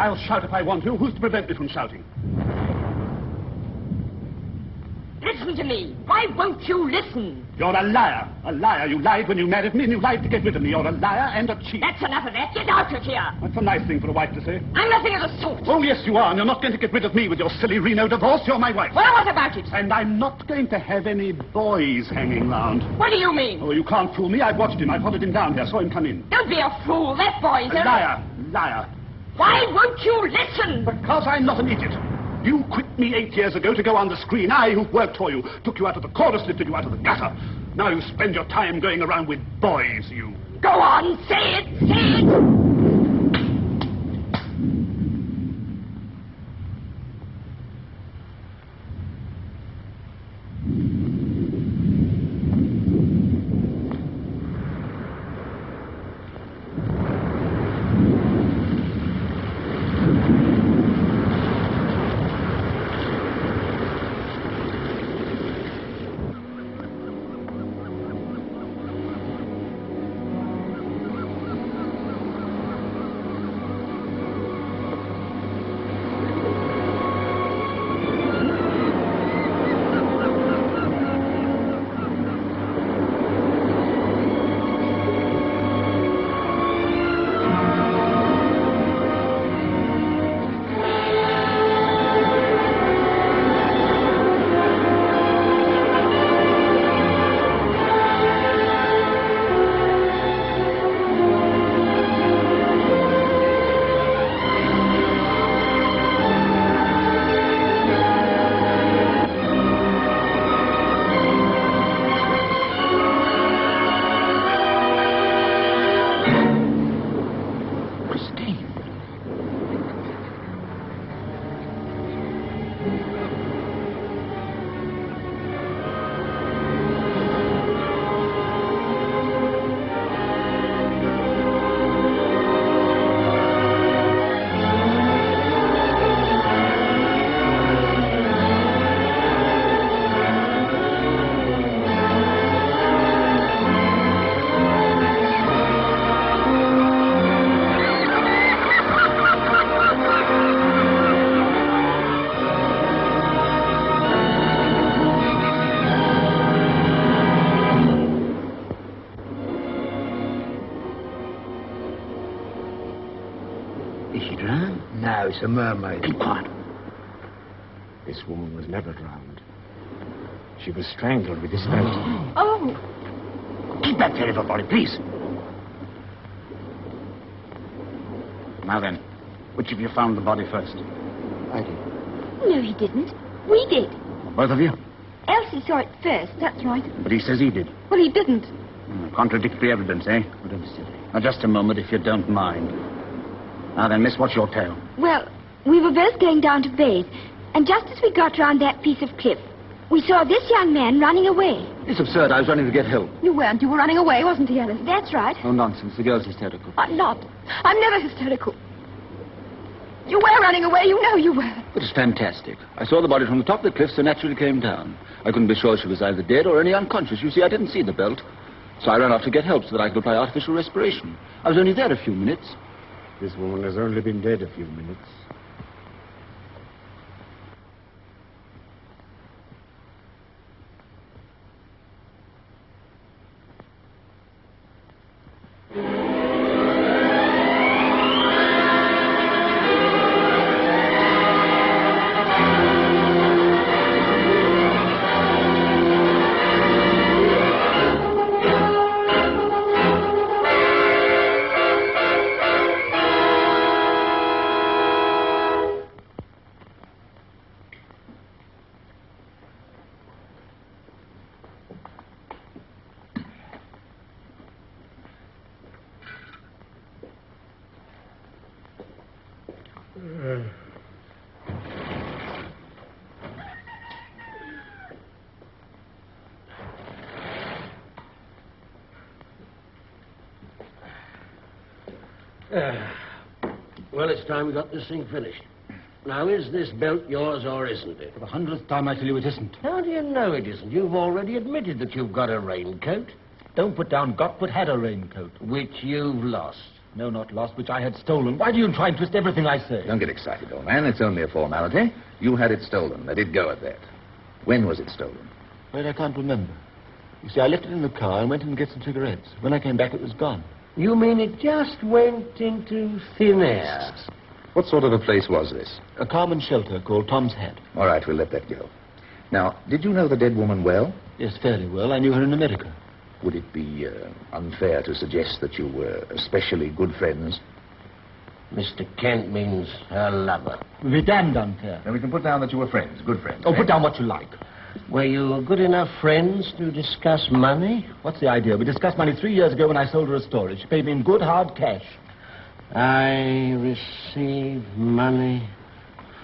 I'll shout if I want to. Who's to prevent me from shouting? Listen to me. Why won't you listen? You're a liar. A liar. You lied when you married me, and you lied to get rid of me. You're a liar and a cheat. That's enough of that. Get out of here. That's a nice thing for a wife to say. I'm nothing of the sort. Oh, yes, you are, and you're not going to get rid of me with your silly Reno divorce. You're my wife. Well, what about it? And I'm not going to have any boys hanging round. What do you mean? Oh, you can't fool me. I've watched him. I followed him down here. Saw him come in. Don't be a fool. That boy's A liar. Liar. Why won't you listen? Because I'm not an idiot. You quit me 8 years ago to go on the screen. I, who've worked for you, took you out of the chorus, lifted you out of the gutter. Now you spend your time going around with boys, you. Go on, say it, say it. Is she drowned? No, it's a mermaid. Keep quiet. This woman was never drowned. She was strangled with this belt. Oh. Keep back there, everybody, please. Now then, which of you found the body first? I did. No, he didn't. We did. Both of you? Elsie saw it first, that's right. But he says he did. Well, he didn't. Contradictory evidence, eh? But I'm silly. Now, just a moment, if you don't mind. Now then, miss, what's your tale? Well, we were both going down to bathe, and just as we got round that piece of cliff, we saw this young man running away. It's absurd. I was running to get help. You weren't. You were running away, wasn't he, Alice? That's right. Oh, nonsense. The girl's hysterical. I'm not. I'm never hysterical. You were running away. You know you were. But it's fantastic. I saw the body from the top of the cliff, so naturally came down. I couldn't be sure she was either dead or only unconscious. You see, I didn't see the belt. So I ran off to get help so that I could apply artificial respiration. I was only there a few minutes. This woman has only been dead a few minutes. Well, it's time we got this thing finished. Now, is this belt yours or isn't it? For the 100th time, I tell you it isn't. How do you know it isn't? You've already admitted that you've got a raincoat. Don't put down got, but had a raincoat. Which you've lost. No, not lost, which I had stolen. Why do you try and twist everything I say? Don't get excited, old man. It's only a formality. You had it stolen. Let it go at that. When was it stolen? Well, I can't remember. You see, I left it in the car and went in to get some cigarettes. When I came back, it was gone. You mean it just went into thin air? What sort of a place was this? A common shelter called Tom's Hat. All right, we'll let that go. Now, did you know the dead woman well? Yes, fairly well. I knew her in America. Would it be unfair to suggest that you were especially good friends? Mr. Kent means her lover. It would be damned unfair. Then we can put down that you were friends, good friends. Oh, put down what you like. Were you good enough friends to discuss money? What's the idea? We discussed money 3 years ago when I sold her a story. She paid me in good, hard cash. I received money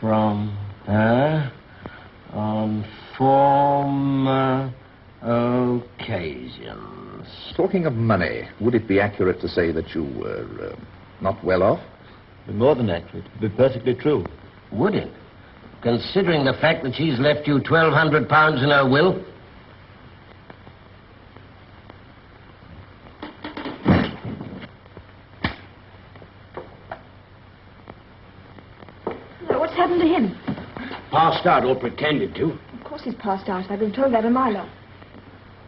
from her on former occasions. Talking of money, would it be accurate to say that you were not well off? Be more than accurate. It would be perfectly true. Would it? Considering the fact that she's left you £1,200 in her will? Now, what's happened to him? Passed out, or pretended to. Of course he's passed out. I've been told that a mile off.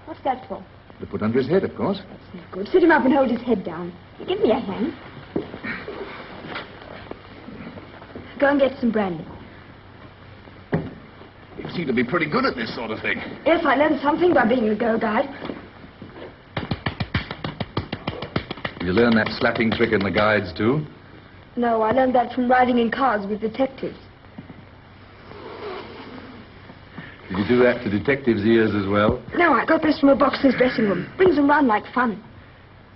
What's that for? To put under his head, of course. That's no good. Sit him up and hold his head down. Give me a hand. Go and get some brandy. You seem to be pretty good at this sort of thing. Yes, I learned something by being a girl guide. You learn that slapping trick in the guides, too? No, I learned that from riding in cars with detectives. Did you do that to detectives' ears as well? No, I got this from a boxer's dressing room. Brings them round like fun.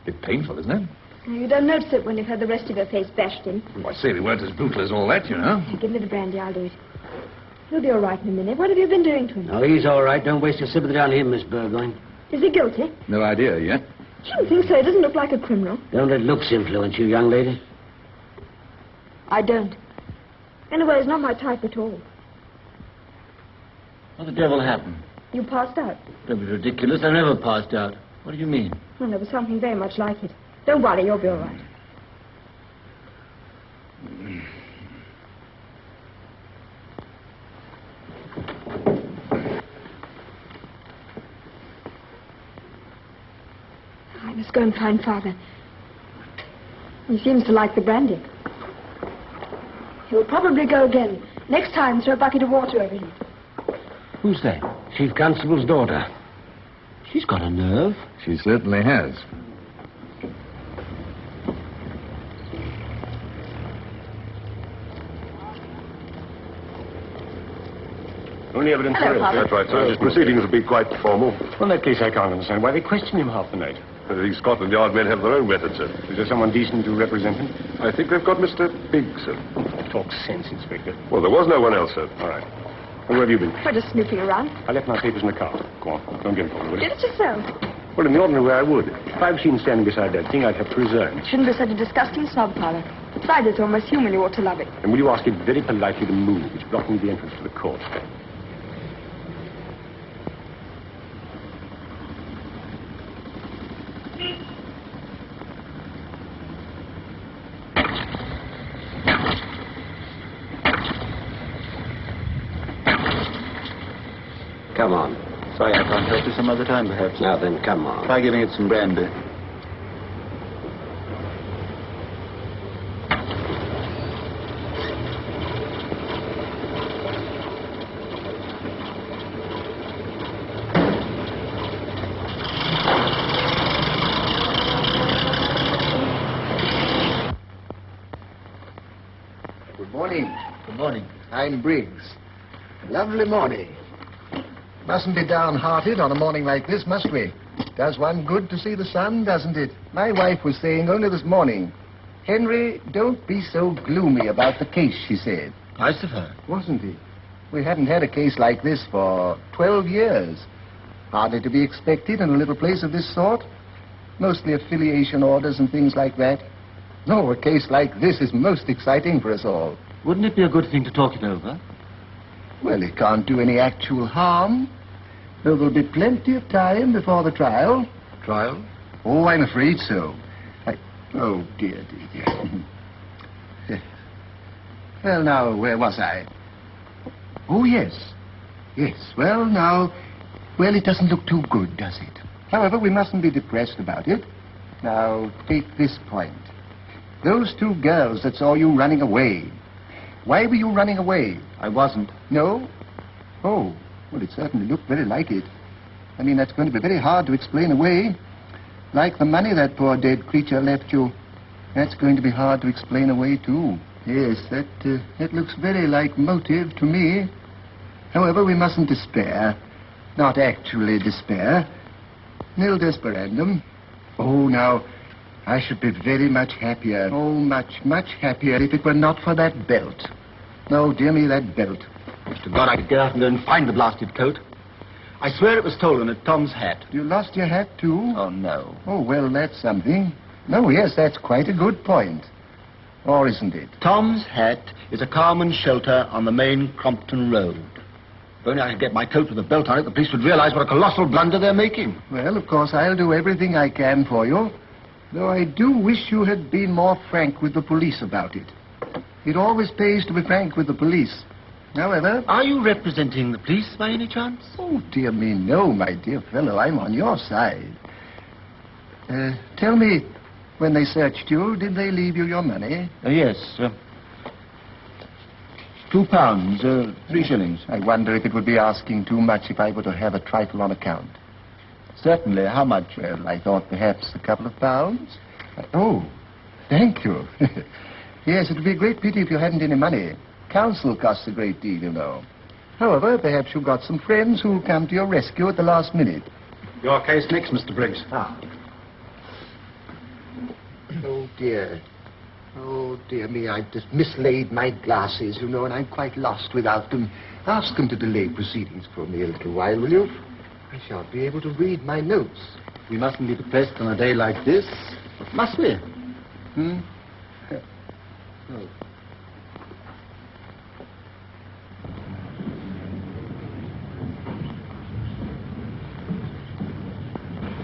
Bit painful, isn't it? You don't notice it when you've had the rest of your face bashed in. Well, I say they weren't as brutal as all that, you know. Now, give me the brandy, I'll do it. He'll be all right in a minute. What have you been doing to him? No, he's all right. Don't waste your sympathy on him, Miss Burgoyne. Is he guilty? No idea yet. Shouldn't think so. He doesn't look like a criminal. Don't let looks influence you, young lady. I don't. Anyway, he's not my type at all. What the devil happened? You passed out. That was ridiculous. I never passed out. What do you mean? Well, there was something very much like it. Don't worry, you'll be all right. I must go and find Father. He seems to like the brandy. He'll probably go again. Next time, throw a bucket of water over him. Who's that? Chief Constable's daughter. She's got a nerve. She certainly has. Only evidence Hello, there. Father. That's right, sir. His proceedings will be quite formal. Well, in that case, I can't understand why they questioned him half the night. The Scotland Yard men have their own methods, sir. Is there someone decent to represent him? I think they've got Mr. Biggs, sir. Talk sense, Inspector. Well, there was no one else, sir. All right. Well, where have you been? We're just snooping around. I left my papers in the car. Go on. Don't get involved with Did it. it yourself? Well, in the ordinary way, I would. If I've seen standing beside that thing, I'd have to resign. Shouldn't be such a disgusting snob, Father. Besides, it's almost human. You ought to love it. And will you ask it very politely to move? It's blocking the entrance to the court. Come on. Sorry, I can't help you some other time, perhaps. Now then, come on. Try giving it some brandy. Good morning. Good morning. I'm Briggs. Lovely morning. Mustn't be downhearted on a morning like this, must we? Does one good to see the sun, doesn't it? My wife was saying only this morning, Henry, don't be so gloomy about the case, she said. Nice of her. Wasn't it? We hadn't had a case like this for 12 years. Hardly to be expected in a little place of this sort. Mostly affiliation orders and things like that. No, a case like this is most exciting for us all. Wouldn't it be a good thing to talk it over? Well, it can't do any actual harm. There will be plenty of time before the trial. Trial? Oh, I'm afraid so. Oh, dear, dear, dear. Well, now, where was I? Oh, yes. Yes, well, now... Well, it doesn't look too good, does it? However, we mustn't be depressed about it. Now, take this point. Those two girls that saw you running away. Why were you running away? I wasn't. No? Oh, well, it certainly looked very like it. I mean, that's going to be very hard to explain away. Like the money that poor dead creature left you. That's going to be hard to explain away, too. Yes, that looks very like motive to me. However, we mustn't despair. Not actually despair. Nil desperandum. Oh, now, I should be very much happier. Oh, much, much happier if it were not for that belt. No, dear me, that belt. To God, I could get out and go and find the blasted coat. I swear it was stolen at Tom's hat. You lost your hat, too? Oh, no. Oh, well, that's something. No, yes, that's quite a good point. Or isn't it? Tom's hat is a Carmen shelter on the main Crompton Road. If only I could get my coat with a belt on it, the police would realize what a colossal blunder they're making. Well, of course, I'll do everything I can for you. Though I do wish you had been more frank with the police about it. It always pays to be frank with the police. However... Are you representing the police by any chance? Oh, dear me, no, my dear fellow. I'm on your side. Tell me, when they searched you, did they leave you your money? Yes, £2, 3 shillings. I wonder if it would be asking too much if I were to have a trifle on account. Certainly. How much? Well, I thought perhaps a couple of pounds. Oh, thank you. Yes, it would be a great pity if you hadn't any money. Counsel costs a great deal, you know. However, perhaps you've got some friends who'll come to your rescue at the last minute. Your case next, Mr. Briggs. Ah. Oh, dear. Oh, dear me, I've just mislaid my glasses, you know, and I'm quite lost without them. Ask them to delay proceedings for me a little while, will you? I shan't be able to read my notes. We mustn't be depressed on a day like this. Must we? Oh.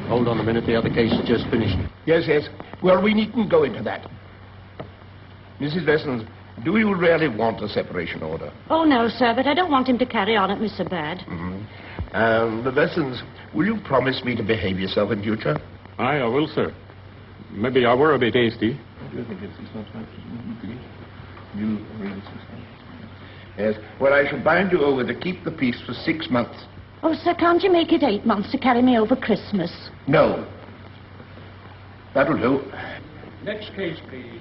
Hold on a minute, the other case is just finished. Yes, yes. Well, we needn't go into that. Mrs. Lessons, do you really want a separation order? Oh, no, sir, but I don't want him to carry on at me so bad. The Lessons, will you promise me to behave yourself in future? Aye, I will, sir. Maybe I were a bit hasty. Yes. Well, I shall bind you over to keep the peace for 6 months. Oh, sir, can't you make it 8 months to carry me over Christmas? No. That'll do. Next case, please.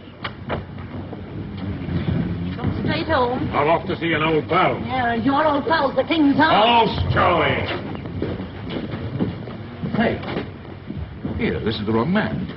Come straight home. I'm off to see an old pal. Yeah, and your old pal's the king's house. Oh, Charlie! Hey, here, this is the wrong man.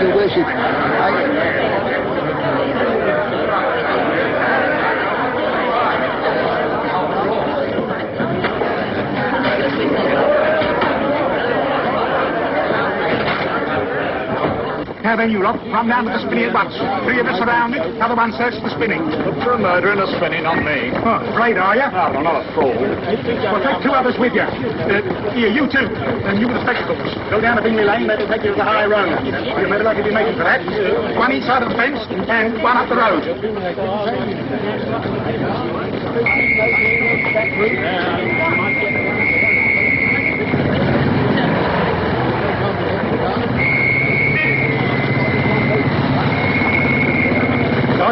Your worship, Now then, you lot, run down to the spinney at once. 3 of us around it, other one search the spinning. Look for a murder and a spinning on me. Oh, afraid, are you? No, I'm not a fool. Well, take 2 others with you. Here, you 2. And you with the spectacles. Go down to Bingley Lane, that'll take you to the high road. You'll better likely be making for that. 1 each side of the fence, and 1 up the road.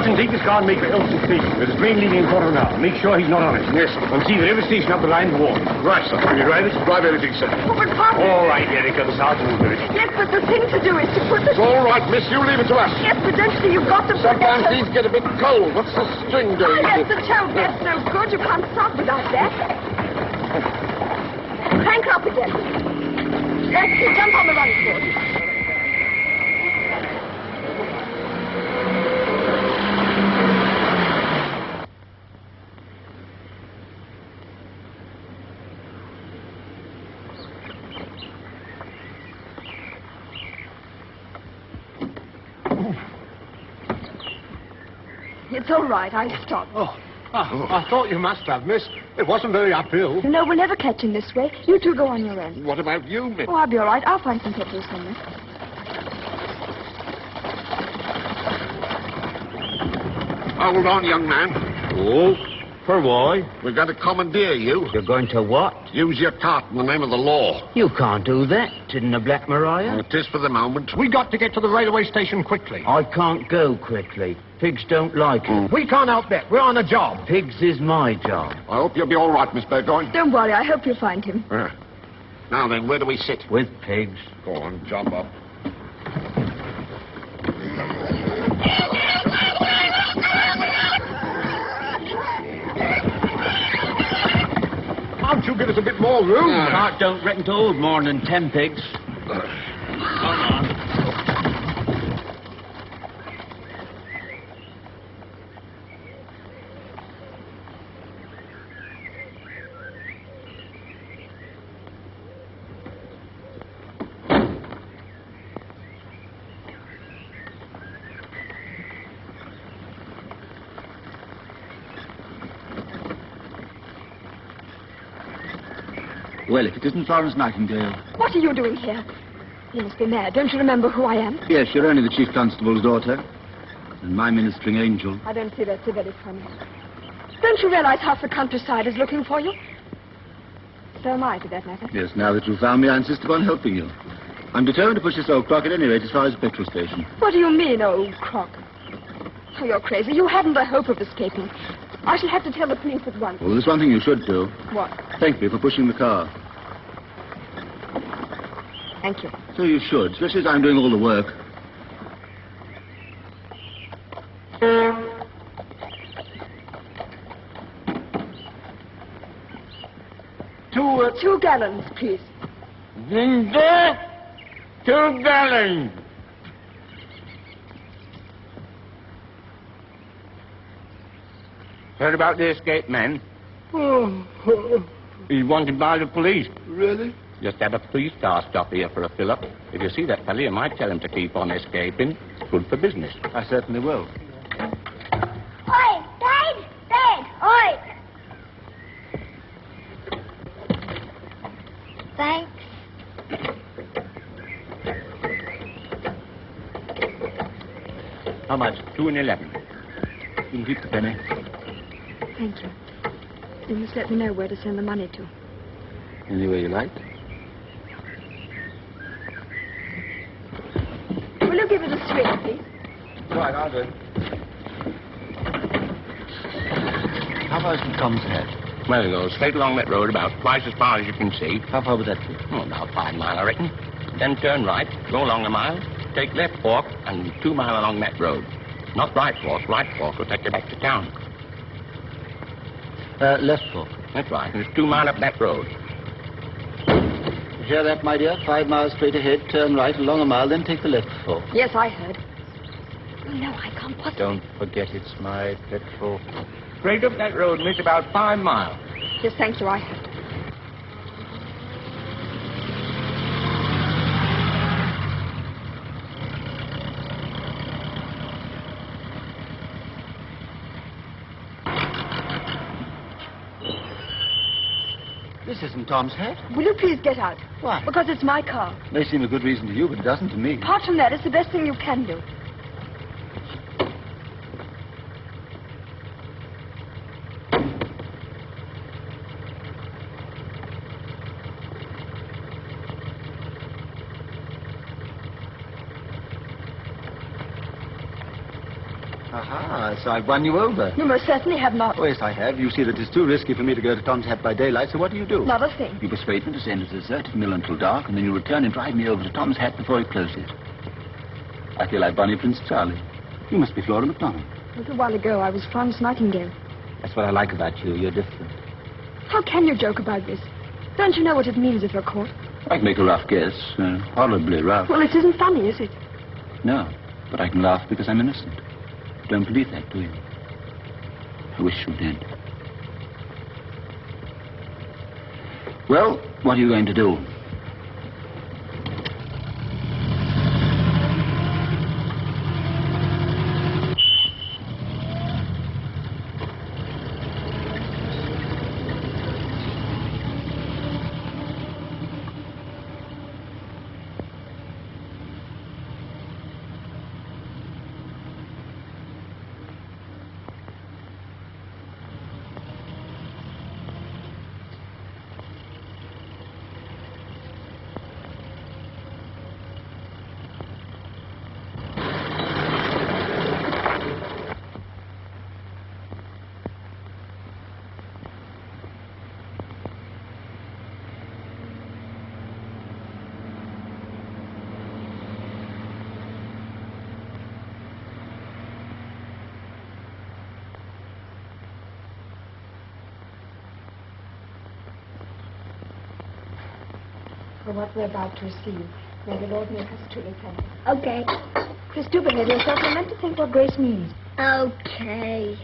Sergeant, take this car and make for Elton Station. There's a train leaving in a quarter of an hour. Make sure he's not on it. Yes. And see that every station up the line's warm. Right, sir. Will you drive it? Drive everything, sir. Oh, but Papa... All right, Erica. The sergeant will do it. Yes, but the thing to do is to put the... It's all right, miss. You leave it to us. Yes, but don't you see, you've got to put Sometimes that... these get a bit cold. What's the string doing? Oh, yes, the toe. That's no good. You can't stop without that. Crank up again. That's it. Jump on the running board. It's all right. I stopped. I thought you must have, miss. It wasn't very uphill. No, we'll never catch him this way. You two go on your own. What about you, miss? Oh, I'll be all right. I'll find some petrol somewhere. Hold on, young man. Oh, for why? We're going to commandeer you. You're going to what? Use your cart in the name of the law. You can't do that, didn't the Black Maria? It is for the moment. We got to get to the railway station quickly. I can't go quickly. Pigs don't like it. We can't help that. We're on a job. Pigs is my job. I hope you'll be all right, Miss Burgoyne. Don't worry. I hope you'll find him. Now then, where do we sit? With pigs. Go on, jump up. Can't you give us a bit more room? Cart don't reckon to hold more than 10 pigs. Come on. Well, if it isn't Florence Nightingale. What are you doing here? You must be mad. Don't you remember who I am? Yes, you're only the Chief Constable's daughter. And my ministering angel. I don't see that's so very funny. Don't you realize half the countryside is looking for you? So am I, for that matter. Yes, now that you've found me, I insist upon helping you. I'm determined to push this old crock at any rate as far as the petrol station. What do you mean, old crock? Oh, you're crazy. You haven't a hope of escaping. I shall have to tell the police at once. Well, there's one thing you should do. What? Thank me for pushing the car. Thank you. So you should, especially as I'm doing all the work. Two gallons, please. Ginger, 2 gallons. Heard about the escaped man? He's wanted by the police. Really? Just had a police car stop here for a fill-up. If you see that fella, you might tell him to keep on escaping. Good for business. I certainly will. Oi, Dad! Dad! Oi! Thanks. How much? 2 and 11. You can keep the penny. Thank you. You must let me know where to send the money to. Anywhere you like. Will you give it a swing, please? Right, I'll do. How far is from Tom's Head? Well, you go straight along that road about twice as far as you can see. How far would that be? Oh, about 5 miles, I reckon. Then turn right, go along a mile, take left fork, and 2 miles along that road. Not right fork. Right fork will take you back to town. Left fork. That's right. And it's 2 miles up that road. You hear that, my dear? 5 miles straight ahead, turn right along a mile, then take the left fork. Yes, I heard. Oh, no, I can't possibly... Don't forget it's my petrol. Straight up that road, miss, about 5 miles. Yes, thank you, I heard. This isn't Tom's Head. Will you please get out? Why? Because it's my car. May seem a good reason to you, but it doesn't to me. Apart from that, it's the best thing you can do. Aha, so I've won you over. You most certainly have not. Oh, yes, I have. You see that it's too risky for me to go to Tom's Hat by daylight, so what do? Not a thing. You persuade me to stay in the deserted mill until dark, and then you return and drive me over to Tom's Hat before he closes. I feel like Bonnie Prince Charlie. You must be Flora MacDonald. A little while ago, I was Florence Nightingale. That's what I like about you. You're different. How can you joke about this? Don't you know what it means if you're caught? I can make a rough guess. Horribly rough. Well, it isn't funny, is it? No, but I can laugh because I'm innocent. You don't believe that, do you? I wish you did. Well, what are you going to do? For what we're about to receive, may the Lord make us truly thankful. Okay. Chris, do behave yourself. You're meant to think what grace means. Okay.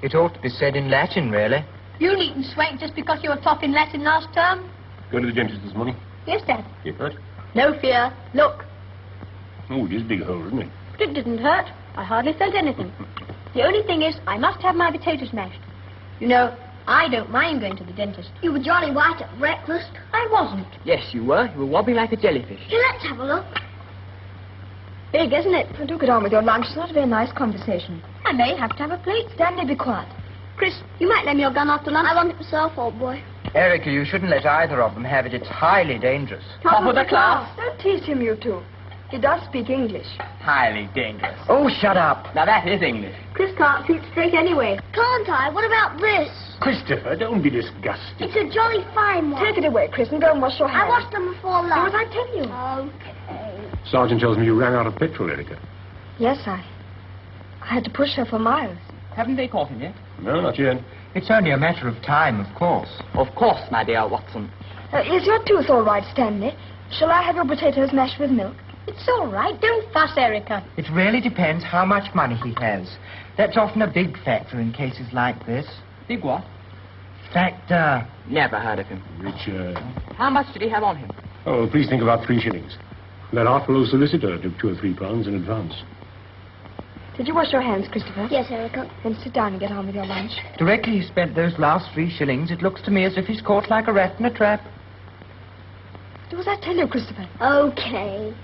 It ought to be said in Latin, really. You needn't swank just because you were top in Latin last term. Go to the dentist this morning. Yes, Dad. You hurt? No fear. Look. Oh, it is a big hole, isn't it? It didn't hurt. I hardly felt anything. The only thing is, I must have my potatoes mashed. You know, I don't mind going to the dentist. You were jolly white at breakfast. I wasn't. Yes, you were. You were wobbling like a jellyfish. Here, let's have a look. Big, isn't it? Well, do get on with your lunch. It's not a very nice conversation. I may have to have a plate. Stanley, be quiet. Chris, you might lend me your gun after lunch. I want it myself, old boy. Erica, you shouldn't let either of them have it. It's highly dangerous. Top of the class. Don't tease him, you two. He does speak English. Highly dangerous. Oh, shut up. Now that is English. Chris can't shoot straight anyway. Can't I? What about this? Christopher, don't be disgusted. It's a jolly fine one. Take it away, Chris, and go and wash your hands. I washed them before lunch. Do as I tell you. Okay. Sergeant tells me you ran out of petrol, Erica. Yes, I had to push her for miles. Haven't they caught him yet? No, not yet. It's only a matter of time, of course. Of course, my dear Watson. Is your tooth all right, Stanley? Shall I have your potatoes mashed with milk? It's all right. Don't fuss, Erica. It really depends how much money he has. That's often a big factor in cases like this. Big what? Factor. Never heard of him. Richard. How much did he have on him? Oh, please think about 3 shillings. That artful old solicitor took 2 or 3 pounds in advance. Did you wash your hands, Christopher? Yes, Erica. Then sit down and get on with your lunch. Directly he spent those last 3 shillings, it looks to me as if he's caught like a rat in a trap. Do as I tell you, Christopher. Okay.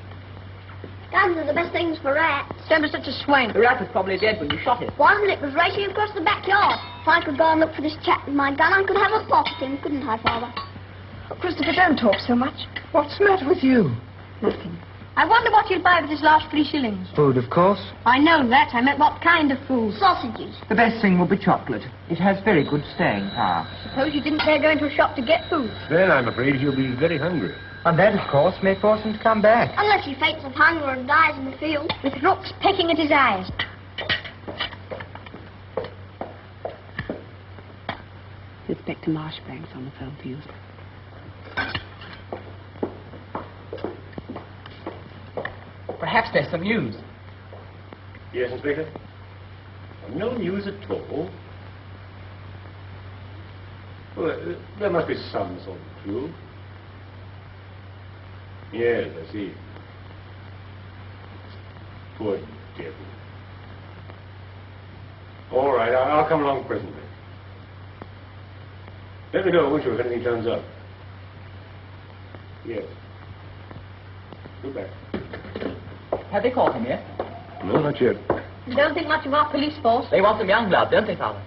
Guns are the best things for rats. Don't be such a swank. The rat was probably dead when you shot it. Wasn't it? Was racing across the backyard. If I could go and look for this chap with my gun, I could have a pop at him, couldn't I, Father? Oh, Christopher, don't talk so much. What's the matter with you? Nothing. I wonder what you'll buy with his last 3 shillings. Food, of course. I know that. I meant what kind of food. Sausages. The best thing will be chocolate. It has very good staying power. Suppose you didn't dare go into a shop to get food. Then I'm afraid he'll be very hungry. And that, of course, may force him to come back. Unless he faints of hunger and dies in the field. With rooks pecking at his eyes. Inspector Marshbank's on the phone for you. Perhaps there's some news. Yes, Inspector? No news at all. Well, there must be some sort of clue. Yes, I see. Poor devil. All right, I'll come along presently. Let me know, won't you, if anything turns up. Yes. Goodbye. Have they caught him yet? No, not yet. You don't think much of our police force. They want some young blood, don't they, Father?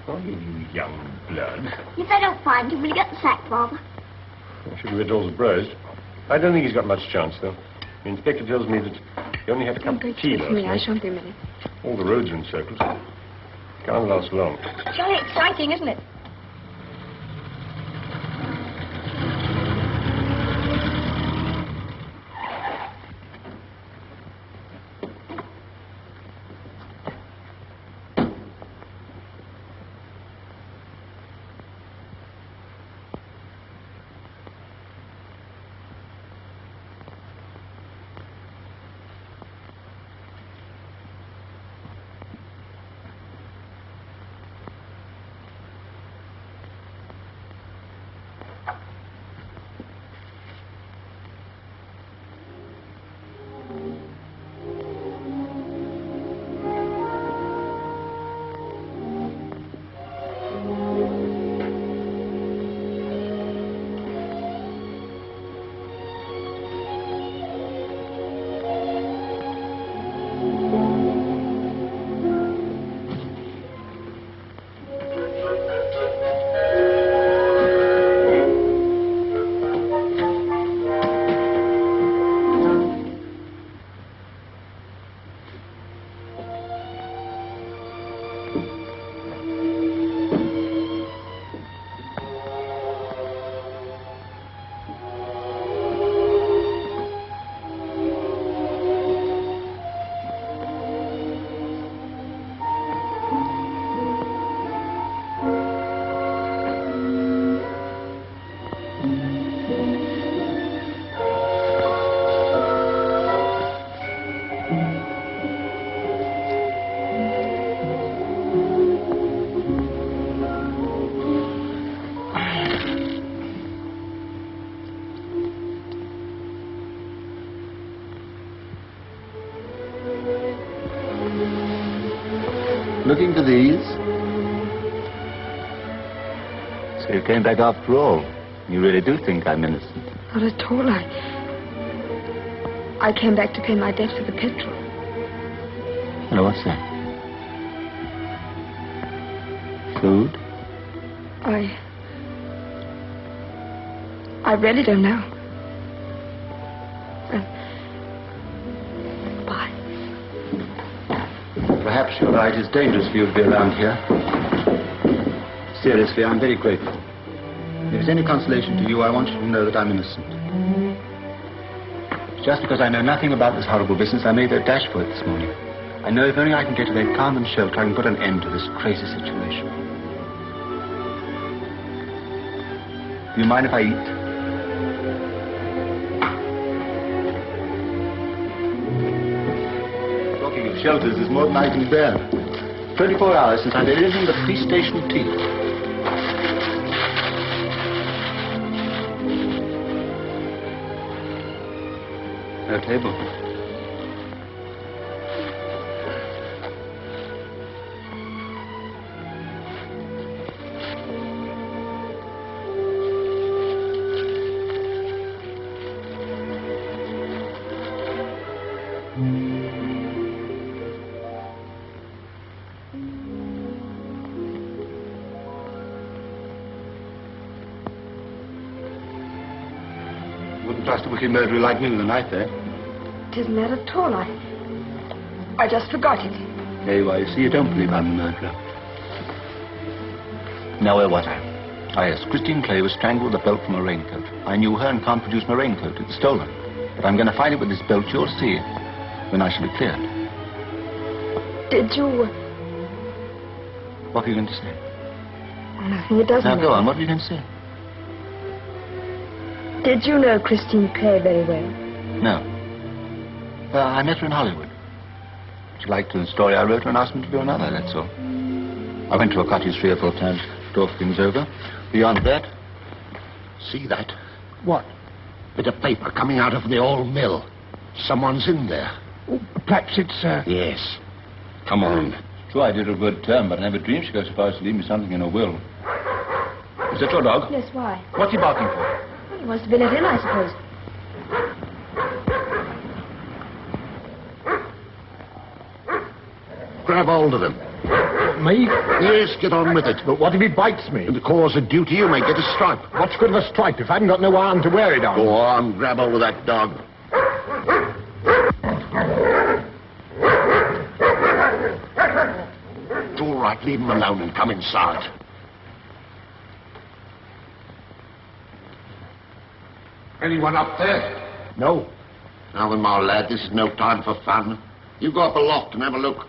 Oh, you young blood. If they don't find him, will he get the sack, Father? I shouldn't be at all surprised. I don't think he's got much chance, though. The inspector tells me that he only had a cup of tea Excuse last me, I night. shan't be a minute. All the roads are in circles. Can't last long. Jolly exciting, isn't it? Looking for these? So you came back after all. You really do think I'm innocent? Not at all. I came back to pay my debt for the petrol. Hello, what's that? Food? I really don't know. Bye. Perhaps you're right. It's dangerous for you to be around here. Seriously, I'm very grateful. If it's any consolation to you, I want you to know that I'm innocent. Just because I know nothing about this horrible business, I made a dash for it this morning. I know if only I can get away calm and shelter, I can put an end to this crazy situation. Do you mind if I eat? Talking of shelters is more than I can bear. 24 hours since I've had anything but police station tea. No table. Wouldn't trust a wicked murderer like me with a knife there. It isn't that at all. I just forgot it. There you are. You see, you don't believe I'm the murderer. Now, where was I? Ah, yes. Christine Clay was strangled with a belt from a raincoat. I knew her and can't produce my raincoat. It's stolen. But I'm going to find it with this belt. You'll see when I shall be cleared. Did you... What were you going to say? Nothing. It doesn't Now, matter. go on. What were you going to say? Did you know Christine Clay very well? No. I met her in Hollywood. She liked the story I wrote and asked me to do another, that's all. I went to her cottage 3 or 4 times to talk things over. Beyond that... See that? What? Bit of paper coming out of the old mill. Someone's in there. Oh, perhaps it's, Yes. Come on. True, I did her a good term, but I never dreamed she'd go so far as to leave me something in her will. Is that your dog? Yes, why? What's he barking for? He wants to be let in, I suppose. Grab hold of him. me? Yes, get on with it. But what if he bites me? In the cause of duty, you may get a stripe. What's good of a stripe if I haven't got no arm to wear it on? Go on, grab hold of that dog. right. Leave him alone and come inside. Anyone up there? No. Now then, my lad, this is no time for fun. You go up aloft and have a look.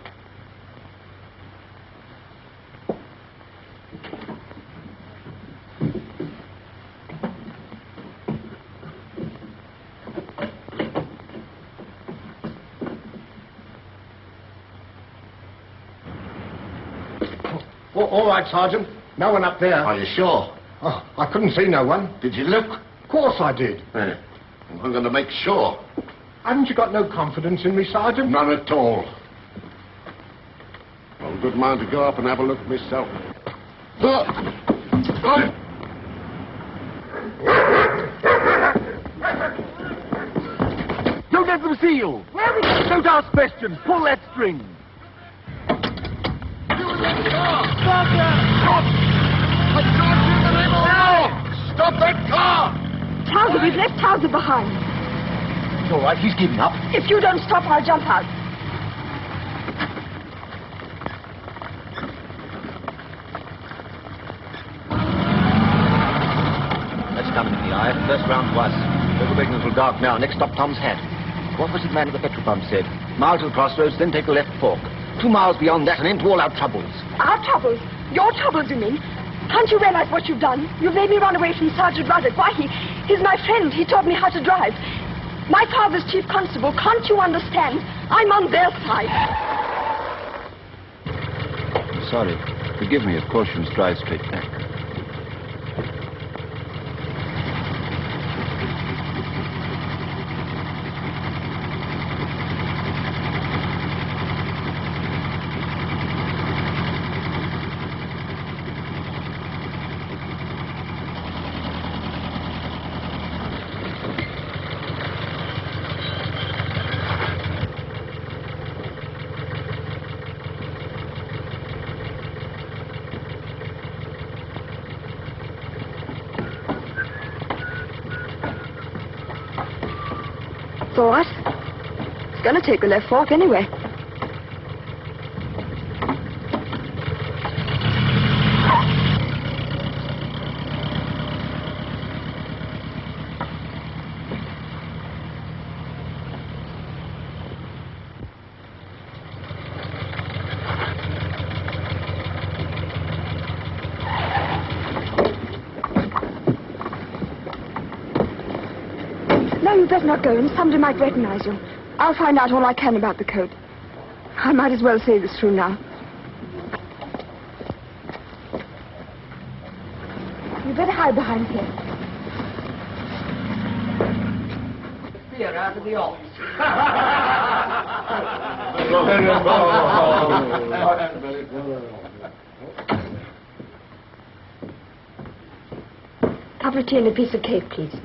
All right, Sergeant. No one up there. Are you sure? Oh, I couldn't see no one. Did you look? Of course I did. I'm going to make sure. Haven't you got no confidence in me, Sergeant? None at all. I've a good mind to go up and have a look myself. Don't let them see you. Don't ask questions. Pull that string. Stop that! Stop! I charge you in the name of law! Stop that car! Towser, we've left Towser behind. It's all right, he's giving up. If you don't stop, I'll jump out. That's coming in the eye. First round to us. We're making a little dark now. Next stop, Tom's Hat. What was it the man at the petrol pump said? Mile to the crossroads, then take the left fork. 2 miles beyond that and into all our troubles. Our troubles? Your troubles, you mean? Can't you realize what you've done? You've made me run away from Sergeant Ruddock. Why, he's my friend. He taught me how to drive. My father's chief constable. Can't you understand? I'm on their side. Sorry. Forgive me, of course, you must drive straight back. It's all right. It's going to take the left fork anyway. No, you better not go in. Somebody might recognize you. I'll find out all I can about the coat. I might as well say this through now. You better hide behind here. Spear out of the office. Cup of tea and a piece of cake, please.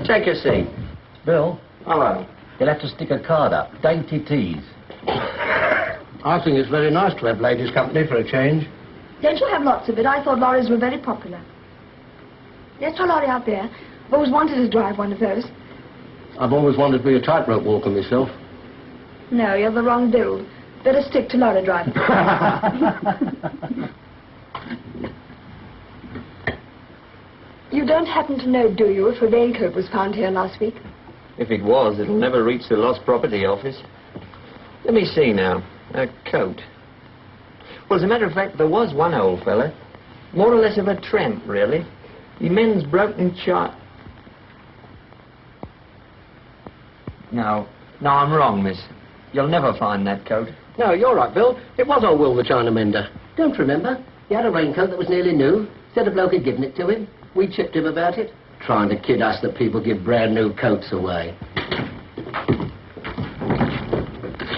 Take a seat. Bill? Hello. You'll have to stick a card up. Dainty teas. I think it's very nice to have ladies' company for a change. Don't you have lots of it? I thought lorries were very popular. Let's try a lorry out there. I've always wanted to drive one of those. I've always wanted to be a tightrope walker myself. No, you're the wrong build. Better stick to lorry driving. You don't happen to know, do you, if a raincoat was found here last week? If it was, it'll never reach the lost property office. Let me see now. A coat. Well, as a matter of fact, there was one old fella. More or less of a tramp, really. He mends broken chart. No, I'm wrong, miss. You'll never find that coat. No, you're right, Bill. It was old Will the China mender. Don't remember? He had a raincoat that was nearly new. Said a bloke had given it to him. We chipped him about it. Trying to kid us that people give brand new coats away.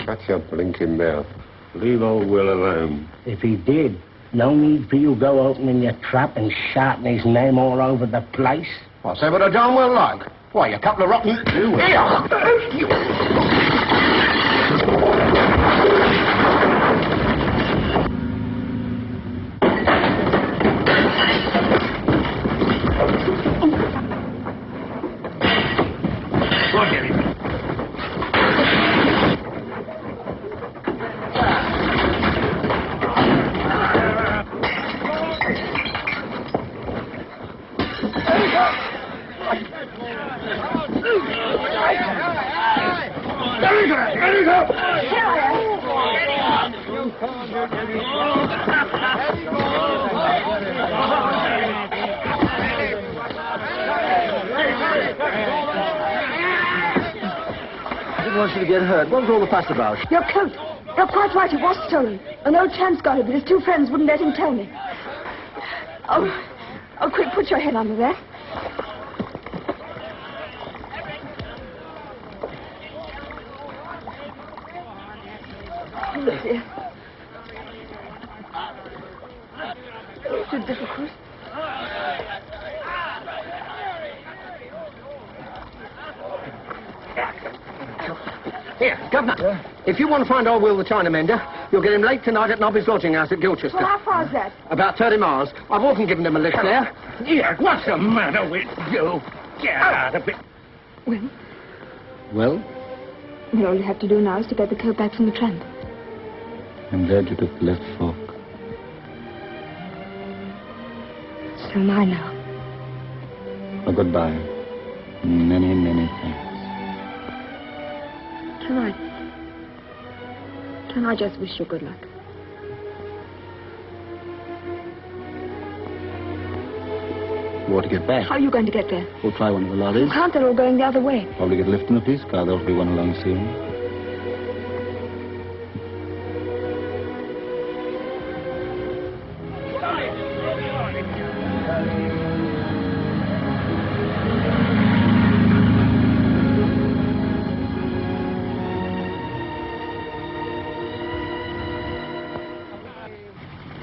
Shut your blinking mouth. Leave old Will alone. If he did, no need for you go opening your trap and shouting his name all over the place. I'll say what I darn well like. Why, you couple of rotten... Erica! Here I I didn't want you to get hurt. What was all the fuss about? Your coat. You're quite right, it was stolen. An old champ's got it, but his two friends wouldn't let him tell me. Oh, quick, put your head under there. Oh, dear. It's too difficult. Here, Governor. If you want to find old Will the China-mender, you'll get him late tonight at Nobby's lodging house at Gilchester. Well, how far is that? About 30 miles. I've often given him a lift there. Here, what's the matter with you? Get out of it. Well? Well, All you have to do now is to get the coat back from the tramp. I'm glad you took the left fork. So am I now. Oh, goodbye. Many, many thanks. Can I just wish you good luck? You ought to get back. How are you going to get there? We'll try one of the You lorries. can't, they're all going the other way. Probably get a lift in the police car. There'll be one along soon.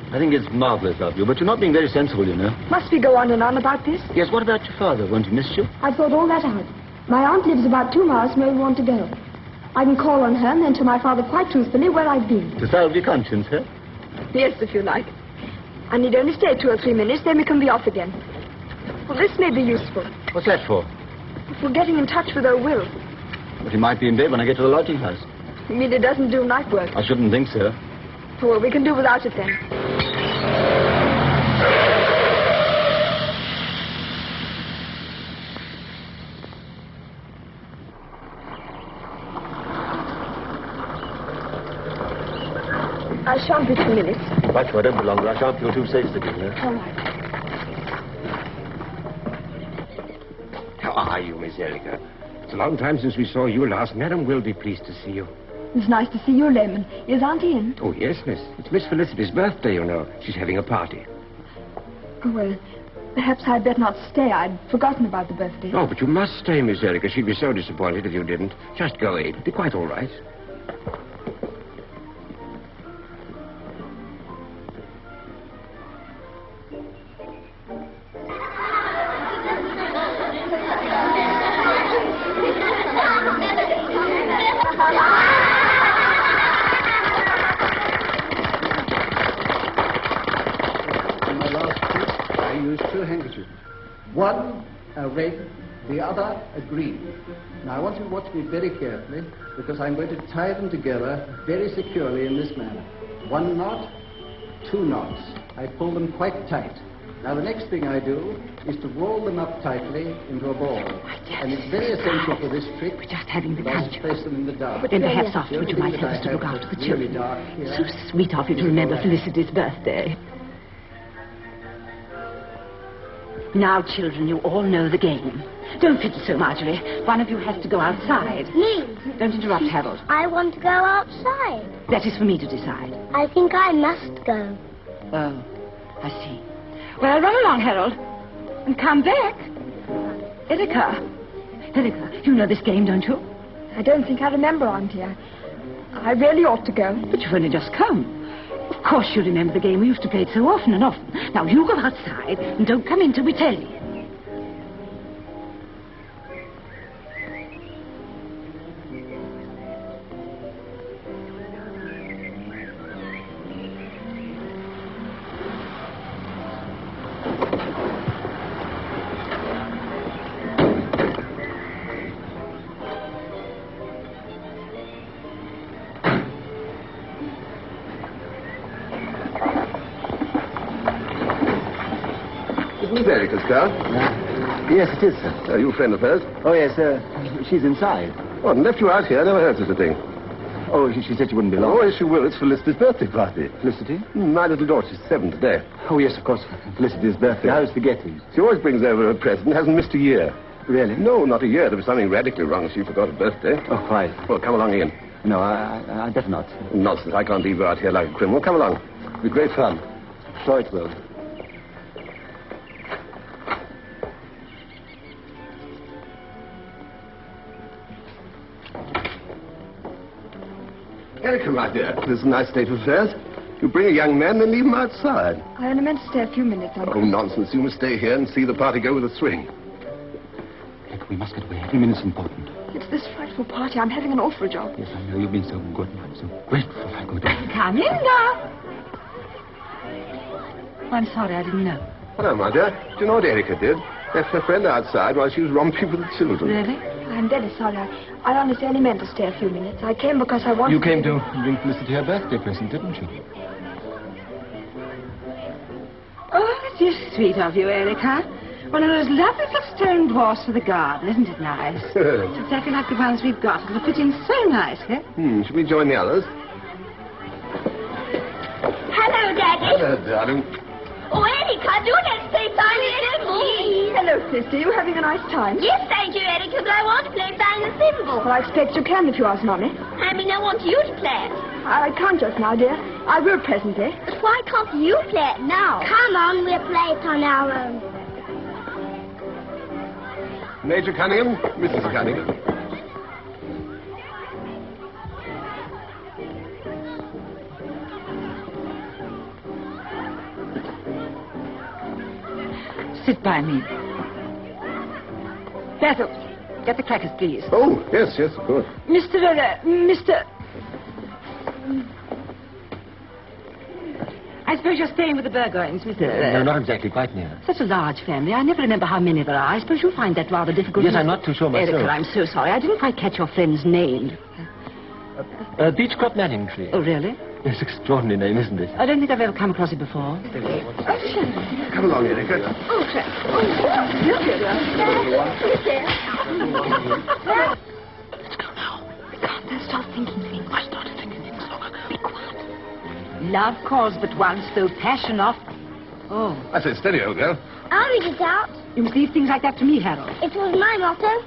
I think it's marvelous of you, but you're not being very sensible, you know. Must we go on and on about this? Yes, what about your father? Won't he miss you? I've thought all that out. My aunt lives about 2 miles from where we want to go. I can call on her and then tell my father quite truthfully where I've been. To salve your conscience, huh? Yes, if you like. I need only stay 2 or 3 minutes, then we can be off again. Well, this may be useful. What's that for? For getting in touch with old Will. But he might be in bed when I get to the lodging house. You mean it doesn't do night work? I shouldn't think so. Well, we can do without it then. I shan't be 2 minutes. Right, so I don't be longer. I shan't feel too safe sitting here. All right. How are you, Miss Erica? It's a long time since we saw you last. Madam will be pleased to see you. It's nice to see you, Lemon. Is Auntie in? Oh, yes, miss. It's Miss Felicity's birthday, you know. She's having a party. Oh, well, perhaps I'd better not stay. I'd forgotten about the birthday. Oh, but you must stay, Miss Erica. She'd be so disappointed if you didn't. Just go, Abe. It'll be quite all right. One, a red, the other, a green. Now, I want you to watch me very carefully, because I'm going to tie them together very securely in this manner. 1 knot, 2 knots. I pull them quite tight. Now, the next thing I do is to roll them up tightly into a ball. And it's very essential for this trick. We're just having the that I culture. place them in the dark. Then perhaps afterwards you might help us to look after the children. So sweet of you to remember Felicity's birthday. Now, children, you all know the game. Don't fidget so, Marjorie. One of you has to go outside. Me? Don't interrupt, Harold. I want to go outside. That is for me to decide. I think I must go. Oh, I see. Well, run along, Harold. And come back. Erica, you know this game, don't you? I don't think I remember, Auntie. I really ought to go. But you've only just come. Of course you remember the game. We used to play it so often and often. Now, you go outside and don't come in till we tell you. Miss Erica's car? Yes, it is, sir. Are you a friend of hers? Oh, yes, she's inside. What, and left you out here? I never heard such a thing. Oh, she said she wouldn't be long. Oh, yes, she will. It's Felicity's birthday party. Felicity? My little daughter, she's 7 today. Oh, yes, of course. Felicity's birthday. How's the getting? She always brings over a present, hasn't missed a year. Really? No, not a year. There was something radically wrong. She forgot her birthday. Oh, quite. Well, come along in. No, I better not. Nonsense. I can't leave you out here like a criminal. Come along. It'll be great fun. Sure it will. Erica, my dear, this is a nice state of affairs. You bring a young man, then leave him outside. I only meant to stay a few minutes, Uncle. Oh, nonsense. You must stay here and see the party go with a swing. Look, we must get away. Every minute's important. It's this frightful party. I'm having an awful job. Yes, I know. You've been so good. I'm so grateful for good. Come in now. I'm sorry, I didn't know. Hello, my dear. Do you know what Erica did? Left her friend outside while she was romping with the children. Really? I'm very sorry. I honestly only meant to stay a few minutes. I came because I wanted You came to bring Felicity her birthday present, didn't you? Oh, it is sweet of you, Erica. One of those lovely little stone dwarfs for the garden, isn't it nice? It's exactly like the ones we've got. It'll fit in so nicely. Should we join the others? Hello, Daddy. Hello, darling. Oh, Erica, do let's play Find the Thimble. Hello, sister. You having a nice time? Yes, thank you, Erica, but I want to play Find the Thimble. Well, I expect you can if you ask Mommy. I mean, I want you to play it. I can't just now, dear. I will presently. But why can't you play it now? Come on, we'll play it on our own. Major Cunningham, Mrs. Cunningham. Sit by me. Basil, get the crackers, please. Oh, yes, of course. Mr. I suppose you're staying with the Burgoynes, Mr. No, not exactly. Quite near. Such a large family. I never remember how many there are. I suppose you'll find that rather difficult. Yes, I'm not too sure myself. Erica, I'm so sorry. I didn't quite catch your friend's name. Beechcrop Manning Tree. Oh, really? Yes, extraordinary name, isn't it? I don't think I've ever come across it before. Come along, Erica. Oh, look at her. Let's go now. We can't then start thinking things. I started thinking things long ago. Be quiet. Love calls but once, though passion oft. Oh. I said, steady, old girl. I'll read it out. You must leave things like that to me, Harold. It was my motto.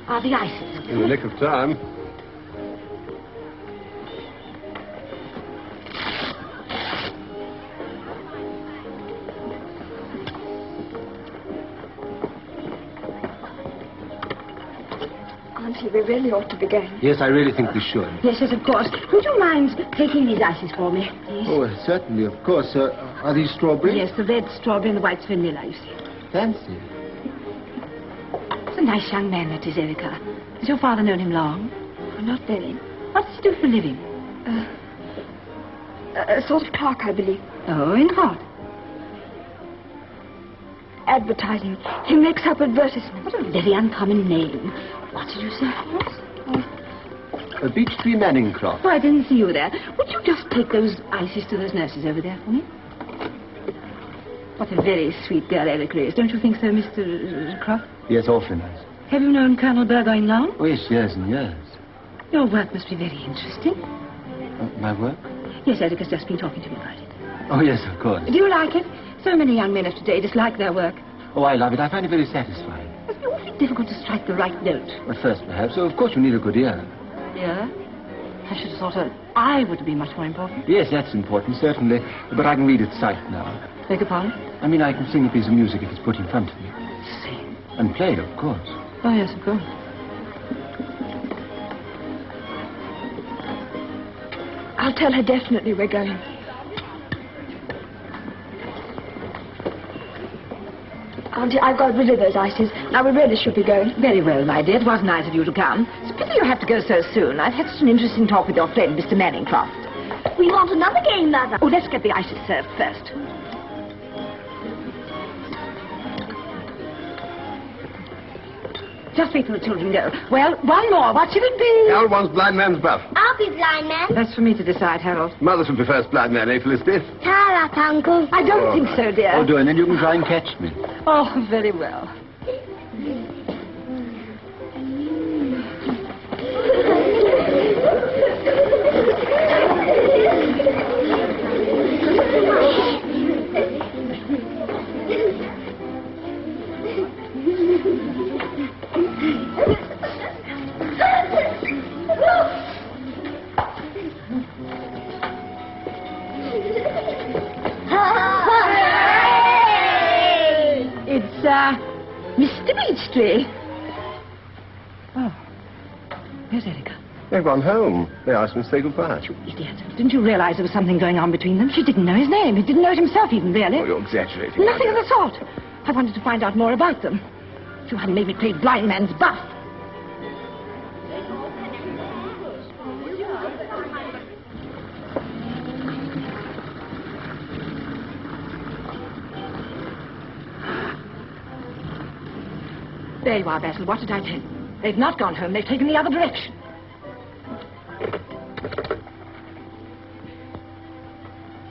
Are the ices? In the nick of time. Auntie, we really ought to be going. Yes, I really think we should. Yes, of course. Would you mind taking these ices for me, please? Oh, certainly, of course. Are these strawberries? Yes, the red strawberry and the white's vanilla, you see. Fancy. It's a nice young man, that is, Erica. Has your father known him long? Oh, not very. What does he do for a living? A sort of clerk, I believe. Oh, in what? Advertising. He makes up advertisements. What a very uncommon name. What did you say? A beech tree Manning crop. Oh, I didn't see you there. Would you just take those ices to those nurses over there for me? What a very sweet girl Erica is. Don't you think so, Mr. Croft? Yes, awfully nice. Have you known Colonel Burgoyne long? Oh, yes, years and years. Your work must be very interesting. My work? Yes, Erica's just been talking to me about it. Oh, yes, of course. Do you like it? So many young men of today dislike their work. Oh, I love it. I find it very satisfying. It's awfully difficult to strike the right note. At first, perhaps. So, of course, you need a good ear. Yeah? I should have thought an eye would be much more important. Yes, that's important, certainly. But I can read at sight now. Beg your pardon? I mean, I can sing a piece of music if it's put in front of me. Sing? And play it, of course. Oh, yes, of course. I'll tell her definitely we're going. Auntie, I've got rid of those ices. Now, we really should be going. Very well, my dear. It was nice of you to come. It's a pity you have to go so soon. I've had such an interesting talk with your friend, Mr. Manningcroft. We want another game, Mother. Oh, let's get the ices served first. Just wait till the children go. Well, one more. What shall it be? Harold wants blind man's buff. I'll be blind man. That's for me to decide, Harold. Mother should prefer blind man, eh, Felicity? Tie up, Uncle. I don't think so, dear. Oh, do, and then you can try and catch me. Oh, very well. nicely. Oh. Where's Erica? They've gone home. They asked me to say goodbye. You idiot. Didn't you realize there was something going on between them? She didn't know his name. He didn't know it himself even, really. Oh, you're exaggerating. Nothing of the sort. I wanted to find out more about them. If you hadn't made me play blind man's buff. There you are, Basil. What did I tell you? They've not gone home. They've taken the other direction.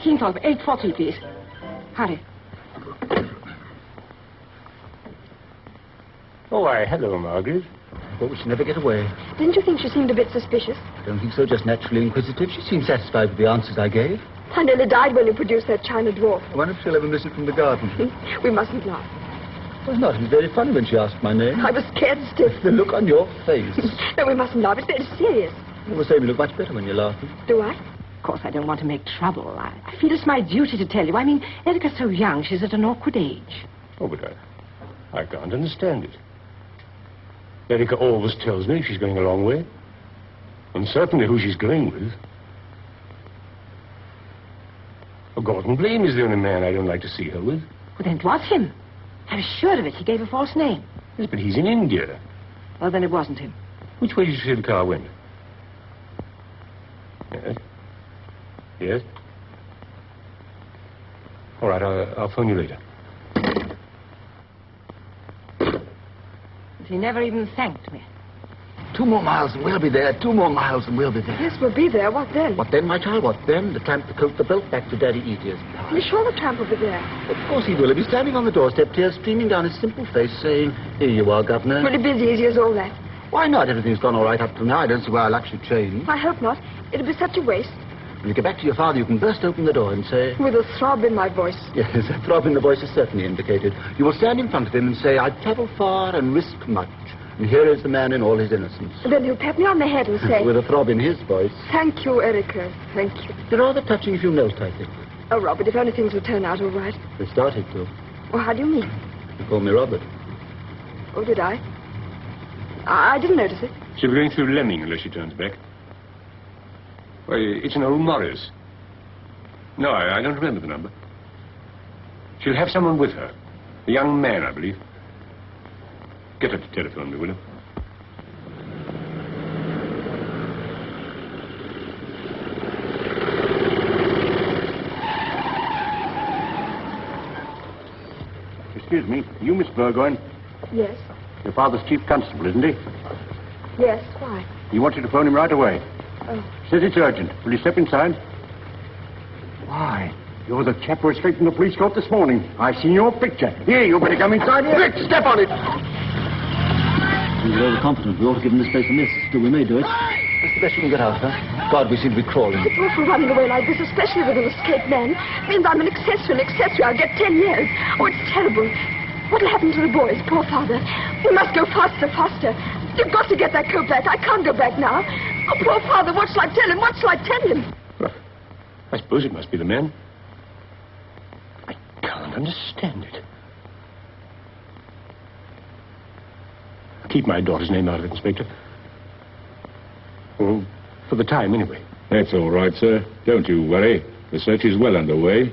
Kingthorpe, 840, please. Hurry. Oh, why, hello, Margaret. Thought we should never get away. Didn't you think she seemed a bit suspicious? I don't think so, just naturally inquisitive. She seemed satisfied with the answers I gave. I nearly died when you produced that china dwarf. I wonder if she'll ever miss it from the garden. We mustn't laugh. It was not. It was very funny when she asked my name. I was scared stiff. The look on your face. No, we mustn't laugh. It's very serious. All the same, you look much better when you're laughing. Do I? Of course, I don't want to make trouble. I feel it's my duty to tell you. I mean, Erica's so young. She's at an awkward age. Oh, but I can't understand it. Erica always tells me she's going a long way. And certainly who she's going with. Oh, Gordon Blaine is the only man I don't like to see her with. Well, then it was him. I was sure of it. He gave a false name. Yes, but he's in India. Well, then it wasn't him. Which way did you say the car went? Yes. Yes? All right, I'll phone you later. He never even thanked me. 2 more miles and we'll be there. 2 more miles and we'll be there. Yes, we'll be there. What then? What then, my child? What then? The tramp, the coat, the belt, back to Daddy Edith's. Are you sure the tramp will be there? Of course he will. He'll be standing on the doorstep, tears streaming down his simple face, saying, "Here you are, Governor." Will it be as easy as all that? Why not? Everything's gone all right up to now. I don't see why our luck should change. I hope not. It'll be such a waste. When you get back to your father, you can burst open the door and say... With a throb in my voice. Yes, a throb in the voice is certainly indicated. You will stand in front of him and say, "I've travelled far and risked much. And here is the man in all his innocence." Then he'll pat me on the head and say... With a throb in his voice. "Thank you, Erica. Thank you." They're rather touching if you note, I think. Oh, Robert, if only things would turn out all right. They started to. Well, how do you mean? You call me Robert. Oh, did I? I didn't notice it. She'll be going through Lemming unless she turns back. Why, it's an old Morris. No, I don't remember the number. She'll have someone with her. A young man, I believe. Get her to telephone me, will you? Excuse me, you Miss Burgoyne? Yes. Your father's chief constable, isn't he? Yes, why? He wants you to phone him right away. Oh. Says it's urgent. Will you step inside? Why, you're the chap who escaped from the police court this morning. I've seen your picture. Here, you better come inside here. Quick, step on it! We're overconfident. We ought to give him this place a miss. Still, we may do it. That's the best you can get out of her. God, we seem to be crawling. It's awful running away like this, especially with an escaped man. It means I'm an accessory. I'll get 10 years. Oh, it's terrible. What'll happen to the boys? Poor father. We must go faster. You've got to get that coat back. I can't go back now. Oh, poor father, what shall I tell him? Well, I suppose it must be the man. I can't understand it. Keep my daughter's name out of it, Inspector. Well, for the time, anyway. That's all right, sir. Don't you worry. The search is well underway.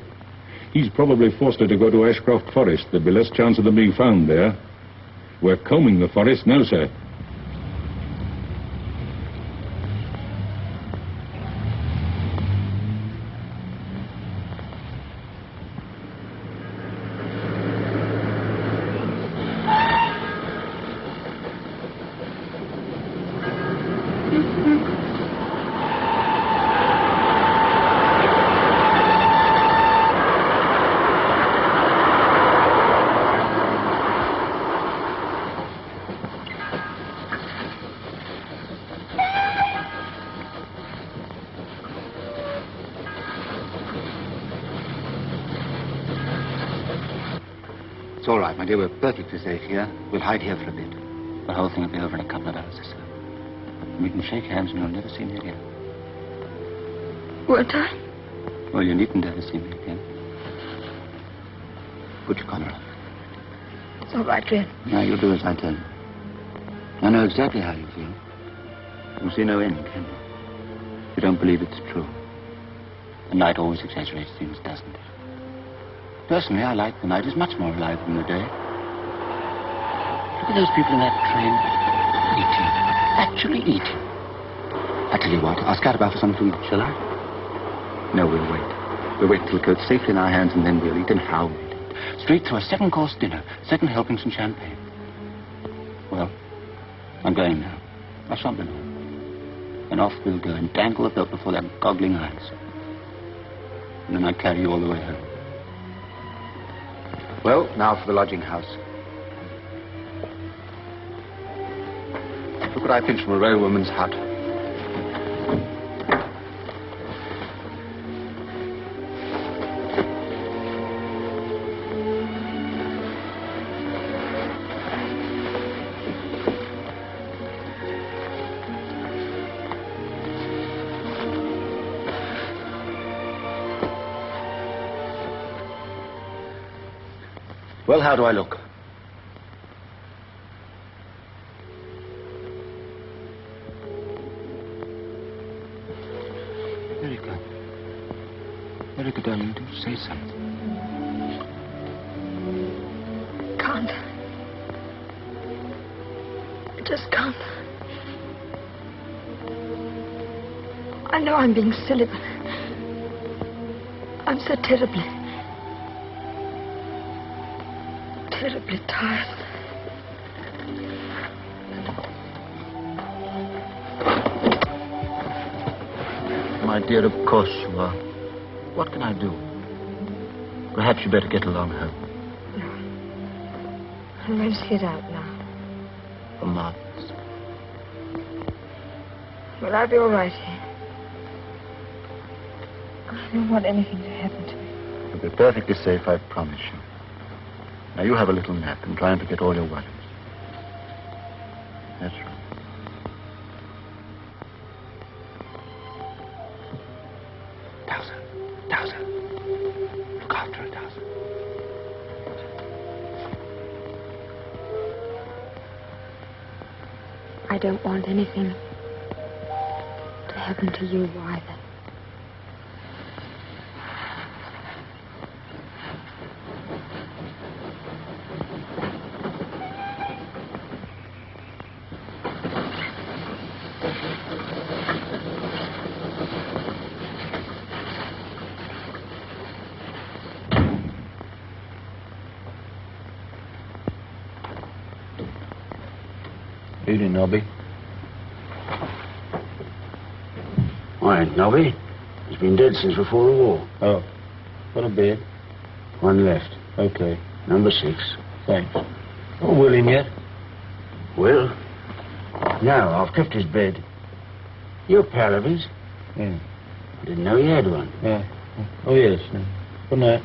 He's probably forced her to go to Ashcroft Forest. There'd be less chance of them being found there. We're combing the forest now, sir. It's all right, my dear. We're perfectly safe here. We'll hide here for a bit. The whole thing will be over in a couple of hours or so. And we can shake hands and you'll never see me again. Won't I? Well, you needn't ever see me again. Put your collar on. It's all right, Red. Now, you do as I tell you. I know exactly how you feel. You see no end, can you? You don't believe it's true. The night always exaggerates things, doesn't it? Personally, I like the night is much more alive than the day. Look at those people in that train. Eating. Actually eating. I tell you what, I'll scatter about for some food, shall I? No, we'll wait. We'll wait till the coat's safely in our hands, and then we'll eat. And how we'll eat. Straight through a 7-course dinner, 7 helpings and champagne. Well, I'm going now. I shan't be long. And off we'll go and dangle the belt before their goggling eyes. And then I'll carry you all the way home. Well, now for the lodging house. Look what I pinched from a railwoman's hut. Well, how do I look? Erica. Erica, darling, do say something. Can't. I just can't. I know I'm being silly, but I'm so terribly tired. My dear, of course you are. What can I do? Perhaps you better get along home. I'm going to get out now. For Margaret's. Will I be all right here? I don't want anything to happen to me. You'll be perfectly safe, I promise you. Now, you have a little nap and try and forget all your worries. That's right. Towser. Look after her, Towser. I don't want anything to happen to you either. Evening, Nobby. Why, Nobby? He's been dead since before the war. Oh. Got a bed? One left. Okay. Number 6. Thanks. Oh, Will in yet? Will? No, I've kept his bed. You're a pal of his? Yeah. I didn't know he had one. Yeah. Oh, yes. Good night.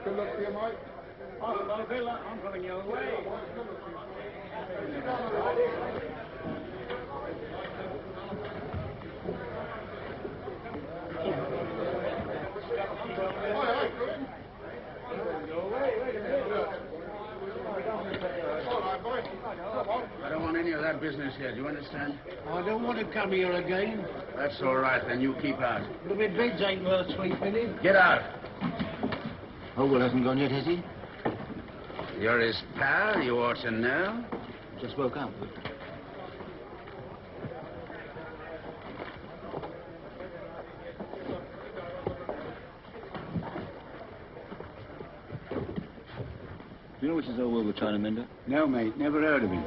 Good luck to you, Mike. I'm coming your way. I don't want any of that business here, do you understand? I don't want to come here again. That's all right, then you keep out. The beds ain't worth sleeping in. Get out. Howell hasn't gone yet, has he? You're his pal, you ought to know. Just woke up. Do you know which is Howell, the China mender? No, mate, never heard of him.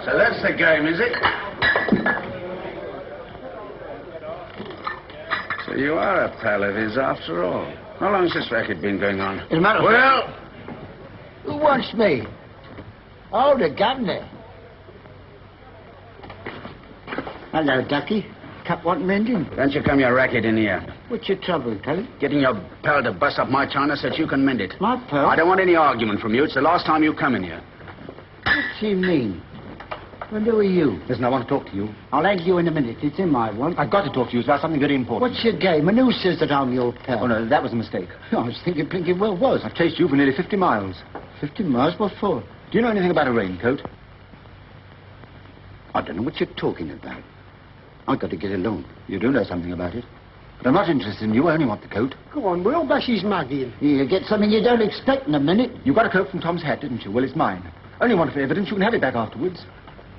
So that's the game, is it? So you are a pal of his after all. How long's this racket been going on? As a matter of Well, Who wants me? Oh, the governor. Hello, Ducky. Cup want mending? don't you come your racket in here. What's your trouble, Kelly? Getting your pal to bust up my china so that you can mend it. My pal? I don't want any argument from you. It's the last time you come in here. What's he mean? Well, who are you? Listen, I want to talk to you. I'll hand you in a minute. It's him I want. I've got to talk to you about something very important. What's your game? And who says that I'm your pal? Oh, no, that was a mistake. I was thinking blinking well was. I've chased you for nearly 50 miles. 50 miles? What for? Do you know anything about a raincoat? I don't know what you're talking about. I've got to get along. You do know something about it. But I'm not interested in you. I only want the coat. Go on, Will. Bash his mug in. You get something you don't expect in a minute. You got a coat from Tom's hat, didn't you? Well, it's mine. Only want for evidence. You can have it back afterwards.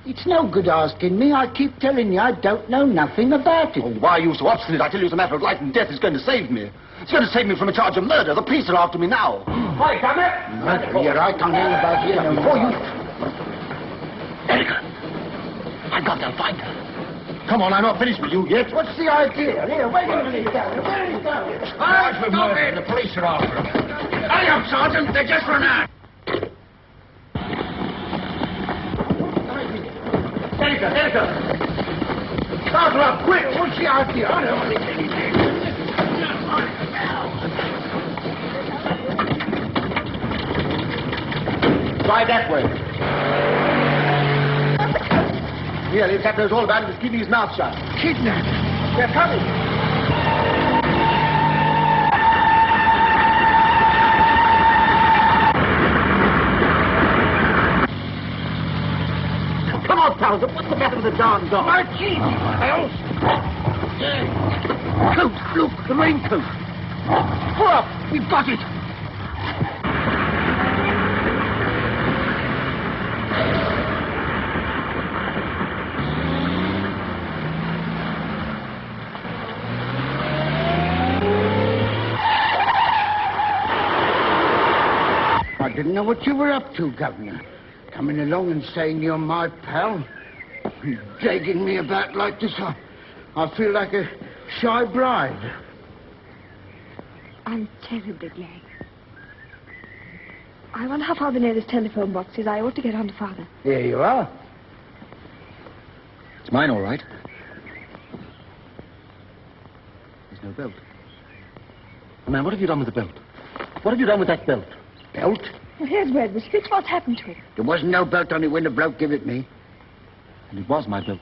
It's no good asking me. I keep telling you I don't know nothing about it. Oh, why are you so obstinate? I tell you it's a matter of life and death. It's going to save me. It's going to save me from a charge of murder. The police are after me now. Hi, come here. Murder? You're right on here about here. No more. Erica. I got to find her. Come on, I'm not finished with you yet. What's the idea? Here, wait a minute. Where are you going? Stop it. The police are after him. Hurry up, Sergeant. They just run out. Erica. Startle up, quick. What's the idea? I don't want to get anything. Try that way. Here, the attacker knows all about it. He's keeping his mouth shut. Kidnapped. They're coming. Come on, pals. What's the matter with the darn dog? My teeth. Pals. Coat. Look, the raincoat. Pull up. We've got it. I didn't know what you were up to, Governor. Coming along and saying you're my pal. Dragging me about like this, I feel like a shy bride. I'm terribly glad. I wonder how far the nearest telephone box is. I ought to get on to Father. Here you are. It's mine, all right. There's no belt. Man, what have you done with the belt? What have you done with that belt? Belt? Well, here's where it was fixed. What's happened to it? There wasn't no belt on it when the bloke gave it me. And it was my belt.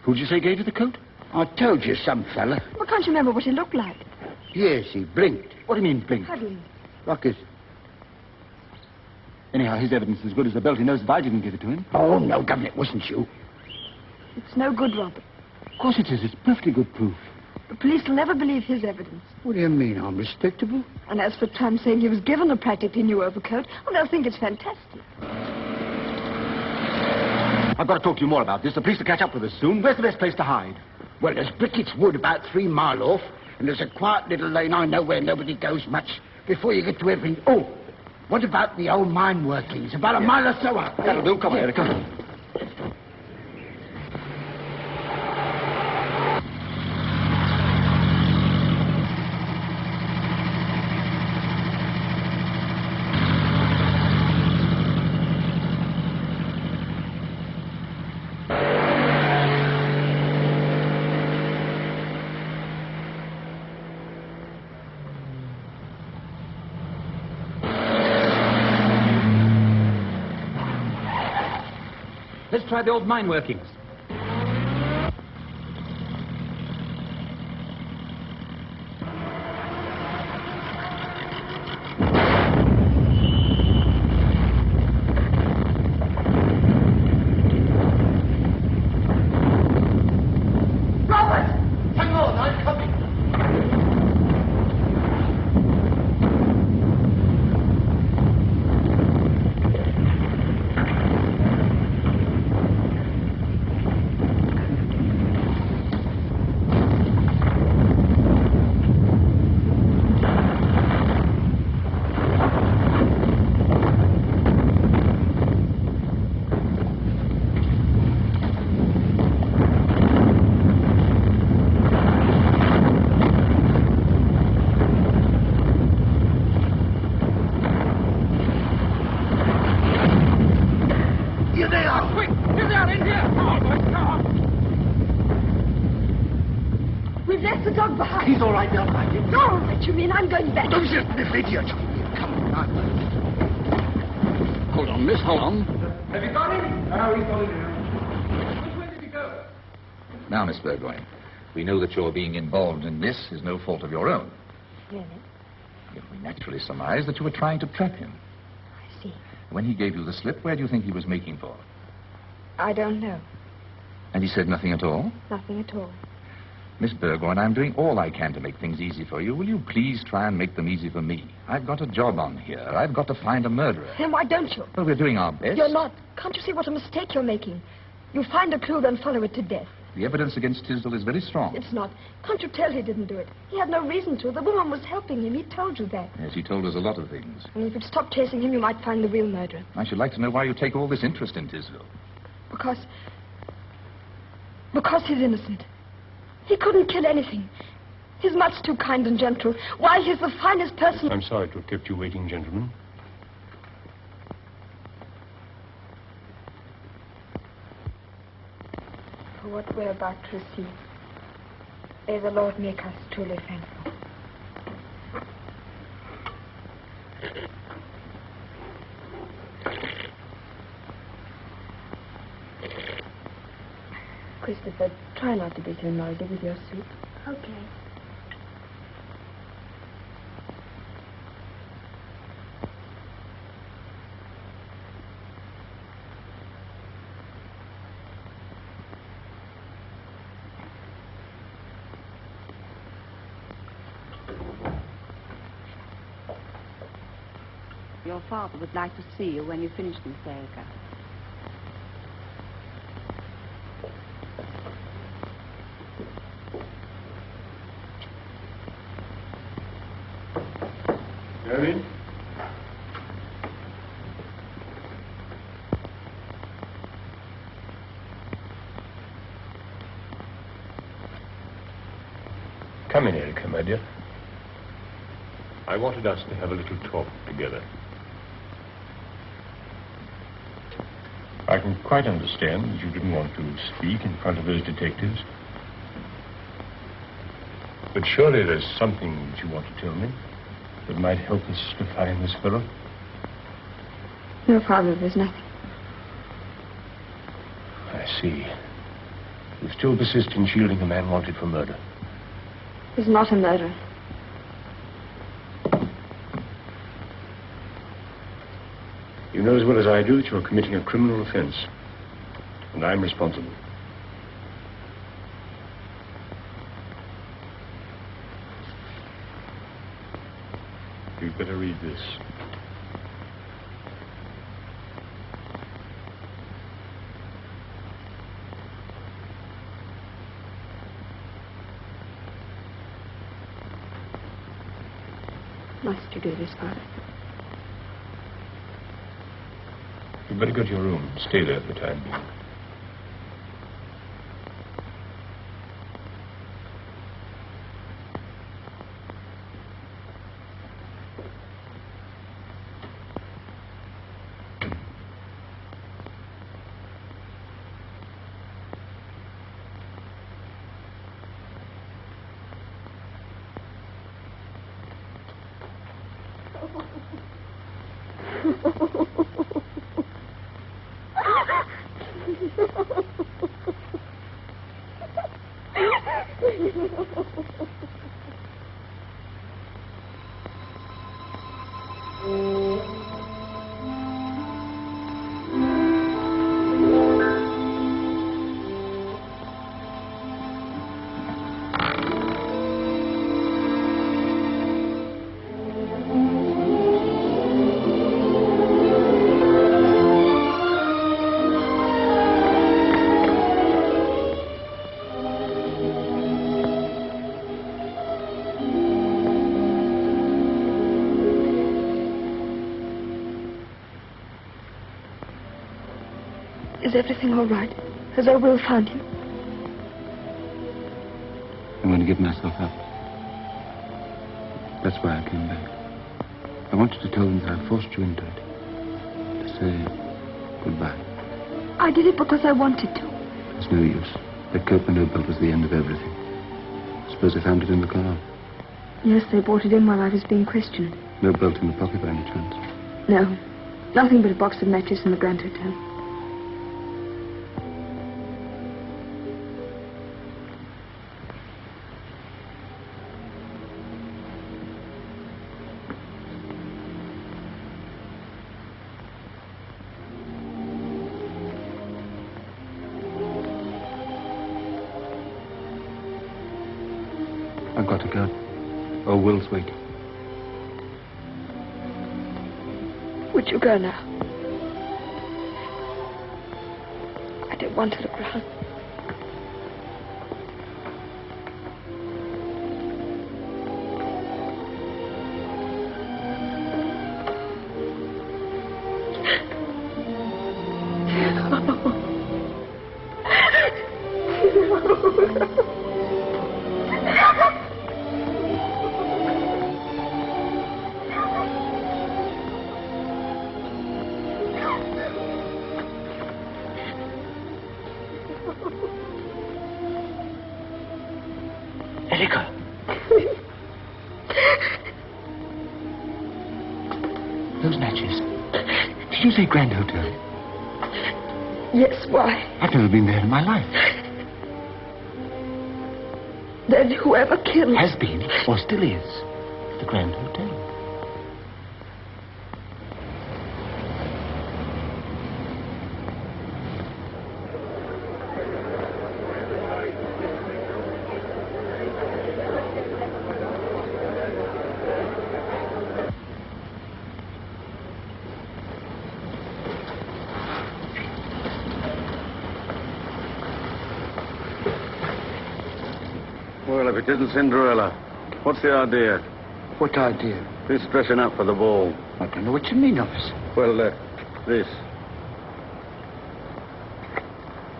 Who'd you say gave you the coat? I told you, some fella. Well, can't you remember what he looked like? Yes, he blinked. What do you mean, blink? Huddling. Rockers. Anyhow, his evidence is as good as the belt. He knows that I didn't give it to him. Oh, no, Governor, it wasn't you. It's no good, Robert. Of course it is. It's perfectly good proof. The police will never believe his evidence. What do you mean? I'm respectable? And as for Tom saying he was given a practically new overcoat, well, they'll think it's fantastic. I've got to talk to you more about this. The police will catch up with us soon. Where's the best place to hide? Well, there's Brickett's Wood about 3 miles off, and there's a quiet little lane I know where nobody goes much before you get to everything. Oh, what about the old mine workings? About a mile or so up. That'll do. Come on, Erica. try the old mine workings. We've left the dog behind. He's all right, they'll find him. No, what you mean? I'm going back. Don't just this idiot. Come on. Hold on, miss, hold on. Have you got him? No, he's got him now. Which way did he go? Now, Miss Burgoyne, we know that your being involved in this is no fault of your own. Really? Yet we naturally surmise that you were trying to trap him. I see. When he gave you the slip, where do you think he was making for? I don't know. And he said nothing at all? Nothing at all. Miss Burgoyne, I'm doing all I can to make things easy for you. Will you please try and make them easy for me? I've got a job on here. I've got to find a murderer. Then why don't you? Well, we're doing our best. You're not. Can't you see what a mistake you're making? You find a clue, then follow it to death. The evidence against Tisdall is very strong. It's not. Can't you tell he didn't do it? He had no reason to. The woman was helping him. He told you that. Yes, he told us a lot of things. And if you'd stop chasing him, you might find the real murderer. I should like to know why you take all this interest in Tisdall. Because he's innocent. He couldn't kill anything. He's much too kind and gentle. Why, he's the finest person... I'm sorry to have kept you waiting, gentlemen. For what we're about to receive, may the Lord make us truly thankful. Christopher, try not to be too noisy with your soup. Okay. Your father would like to see you when you finish, Miss Erica. Come in, Erica, my dear. I wanted us to have a little talk together. I can quite understand that you didn't want to speak in front of those detectives. But surely there's something that you want to tell me that might help us to find this fellow. No, Father, there's nothing. I see. You still persist in shielding a man wanted for murder. He's not a murderer. You know as well as I do that you're committing a criminal offense. And I'm responsible. You'd better read this. Must you do this, Father? You'd better go to your room and stay there for the time being. everything all right? Has old Will found him? I'm going to give myself up. That's why I came back. I wanted to tell them that I forced you into it. To say goodbye. I did it because I wanted to. There's no use. That coat window belt was the end of everything. Suppose they found it in the car. Yes, they brought it in while I was being questioned. No belt in the pocket by any chance? No. Nothing but a box of matches in the Grand Hotel. I've got to go. Oh, Will's waiting. Would you go now? I don't want to look round. Erica! Those matches. Did you say Grand Hotel? Yes, why? I've never been there in my life. Then whoever killed... Has been, or still is, the Grand Hotel. Well, if it isn't Cinderella, what's the idea? What idea? This dressing up for the ball. I don't know what you mean, officer. Well, this.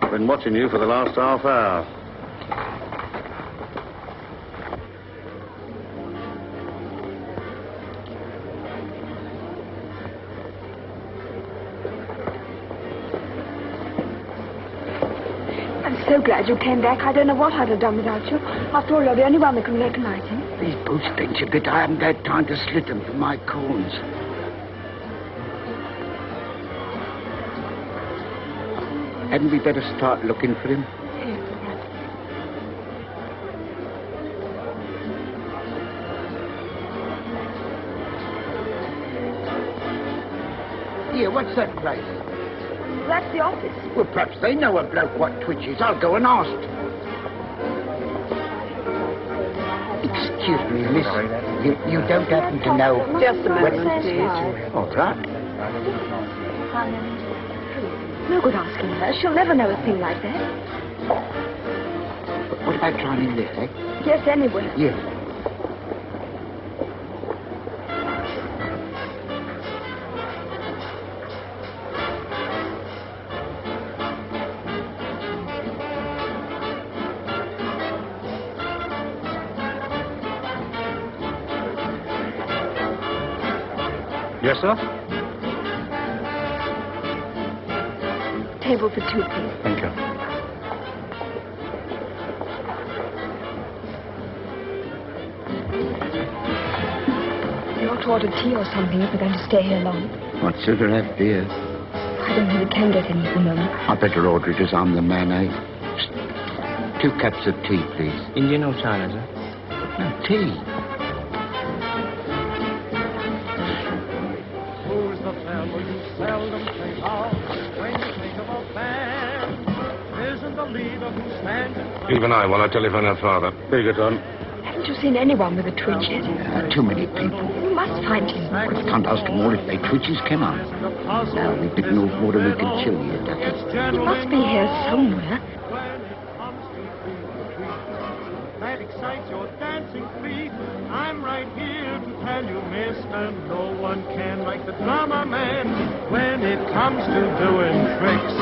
I've been watching you for the last half hour. I'm so glad you came back. I don't know what I'd have done without you. After all, you're the only one that can recognize him. These boots pinch a bit. I haven't had time to slit them for my corns. Hadn't we better start looking for him? Here, what's that place? That's the office. Well, perhaps they know a bloke what twitches. I'll go and ask. Excuse me, miss. You don't happen to know... Just a moment, please. All right. No good asking her. She'll never know a thing like that. What about trying in this, eh? Yes, anywhere. Yes. Yes, sir? Table for two, please. Thank you. You ought to order tea or something if we're going to stay here long. I'd sooner have beer. I don't think we can get any at the moment. I better order it as I'm the man, eh? 2 cups of tea, please. Indian or China, sir? No, tea. Who's the fellow you seldom think of when you think of a band? Isn't the leader who stands in front? Even I want to telephone her father. Bigoton. Haven't you seen anyone with a twitch yet? Too many people. You must find him. Well, I can't ask them all if they twitches, can I? Now, we've bitten off more than we can chew here, Ducky. He must be here somewhere. That excites your dancing feet. I'm right here to tell you, mister, no one can like the drummer man when it comes to doing tricks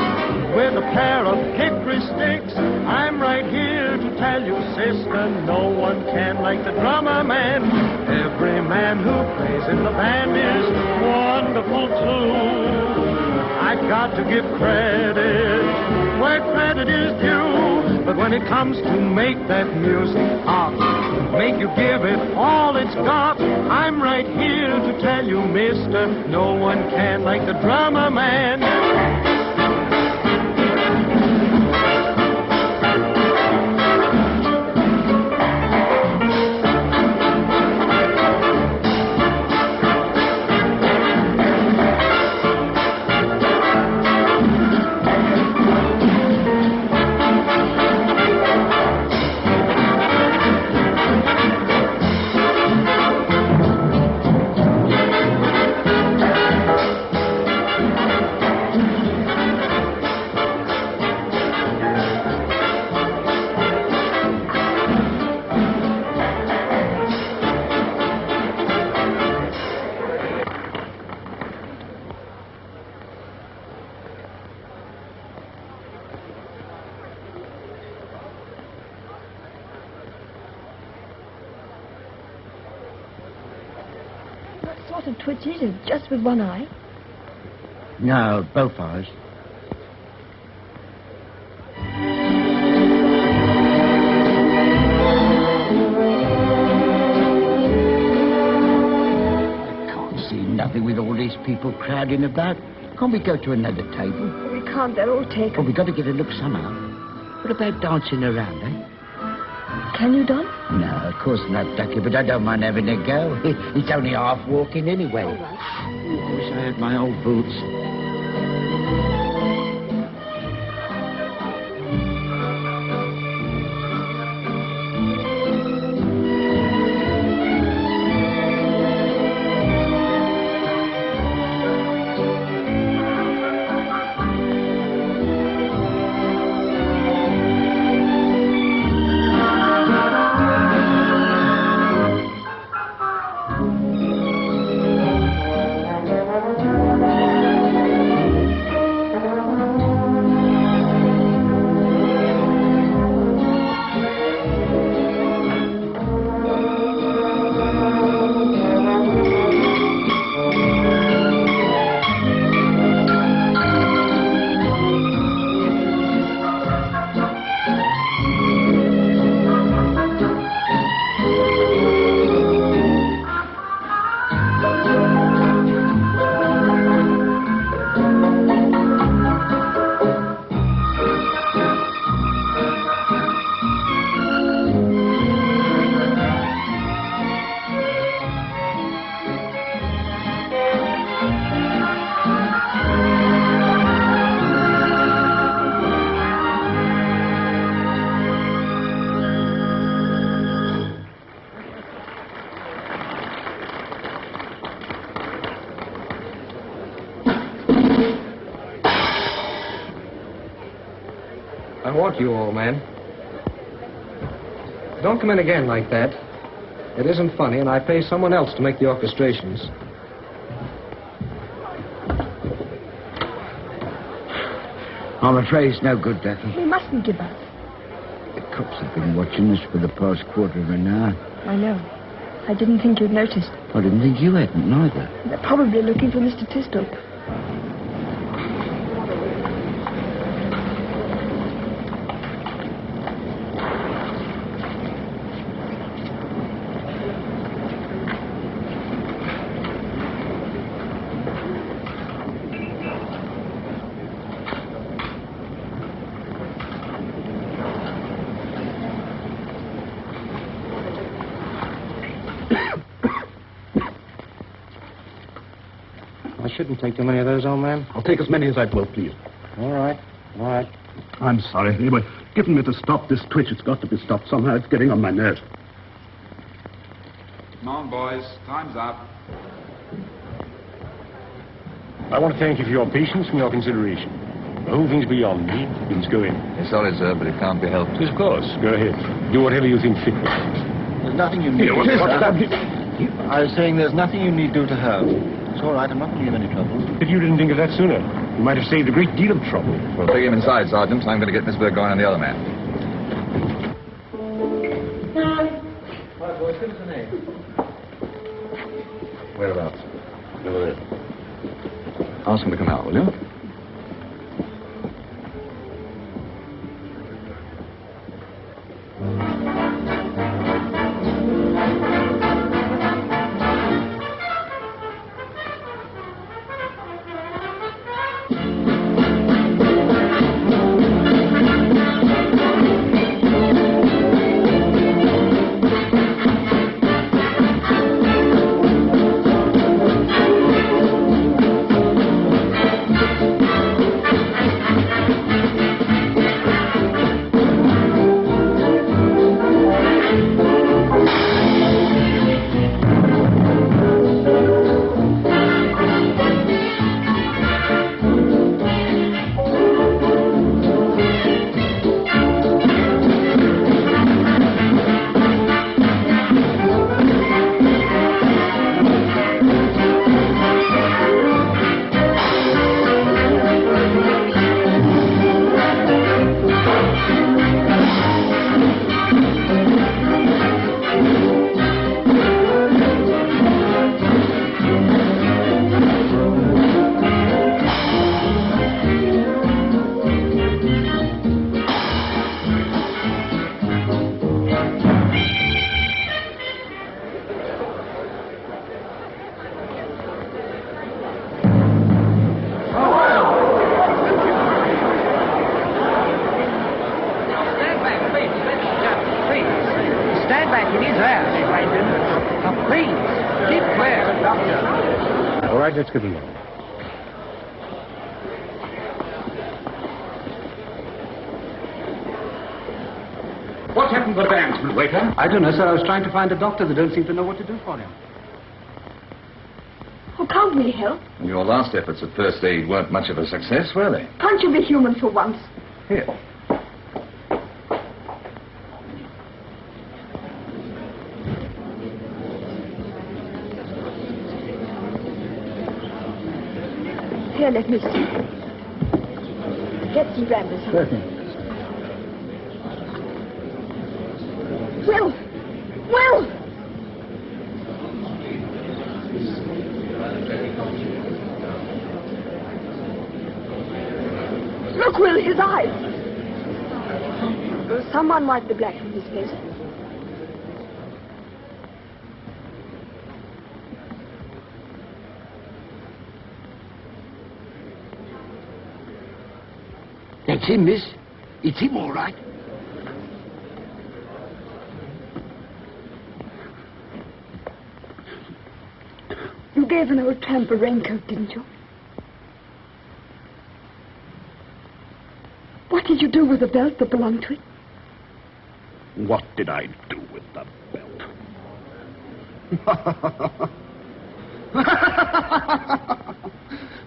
with a pair of hickory sticks. I'm right here to tell you, sister, no one can like the drummer man. Every man who plays in the band is wonderful too. I've got to give credit where credit is due, but when it comes to make that music hot, make you give it all it's got, I'm right here to tell you, mister, no one can like the drummer man. What sort of twitch is it? Just with one eye? No, both eyes. I can't see nothing with all these people crowding about. Can't we go to another table? We can't, they're all taken. Well, we've got to get a look somehow. What about dancing around, eh? Can you dance? No, of course not, Ducky, but I don't mind having a go. It's only half walking anyway. All right. I wish I had my old boots. I want you, old man. Don't come in again like that. It isn't funny, and I pay someone else to make the orchestrations. I'm afraid it's no good, Ducky. We mustn't give up. The cops have been watching us for the past quarter of an hour. I know. I didn't think you'd noticed. I didn't think you hadn't, neither. They're probably looking for Mr. Tisdale. I shouldn't take too many of those, old man. I'll take as many as I will, please. All right. All right. I'm sorry. Anyway, given me to stop this twitch. It's got to be stopped somehow. It's getting on my nerves. Come on, boys. Time's up. I want to thank you for your patience and your consideration. The whole thing's beyond me. You must go in. Sorry, sir, but it can't be helped. Yes, of course. Go ahead. Do whatever you think fit. There's nothing you need. What's that? I was saying there's nothing you need do to her. It's all right, I'm not going to give any trouble. If you didn't think of that sooner, you might have saved a great deal of trouble. Well, take him inside, Sergeant. I'm going to get Miss Burgoyne and the other man. Right, boys, give us a name. Whereabouts? Over there. Ask him to come out, will you? All right, let's get along. What happened to the bandsman, waiter? I don't know, sir. I was trying to find a doctor. They don't seem to know what to do for him. Oh, can't we help? Your last efforts at first aid weren't much of a success, were they? Can't you be human for once? Here. Here, let me see. Get some brandy. Certainly. Will! Will! Look, Will, his eyes. Someone wiped the black from his face. That's him, miss. It's him, all right. You gave an old tramp a raincoat, didn't you? What did you do with the belt that belonged to it? What did I do with the belt?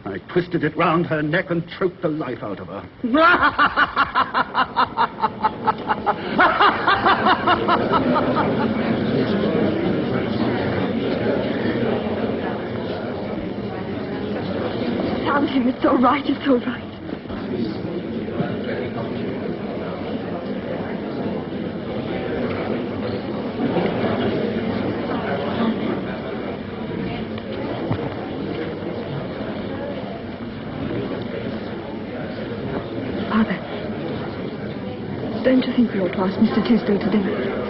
I twisted it round her neck and choked the life out of her. Found him. It's all right. It's all right. Father, don't you think we ought to ask Mr. Tisdale to dinner?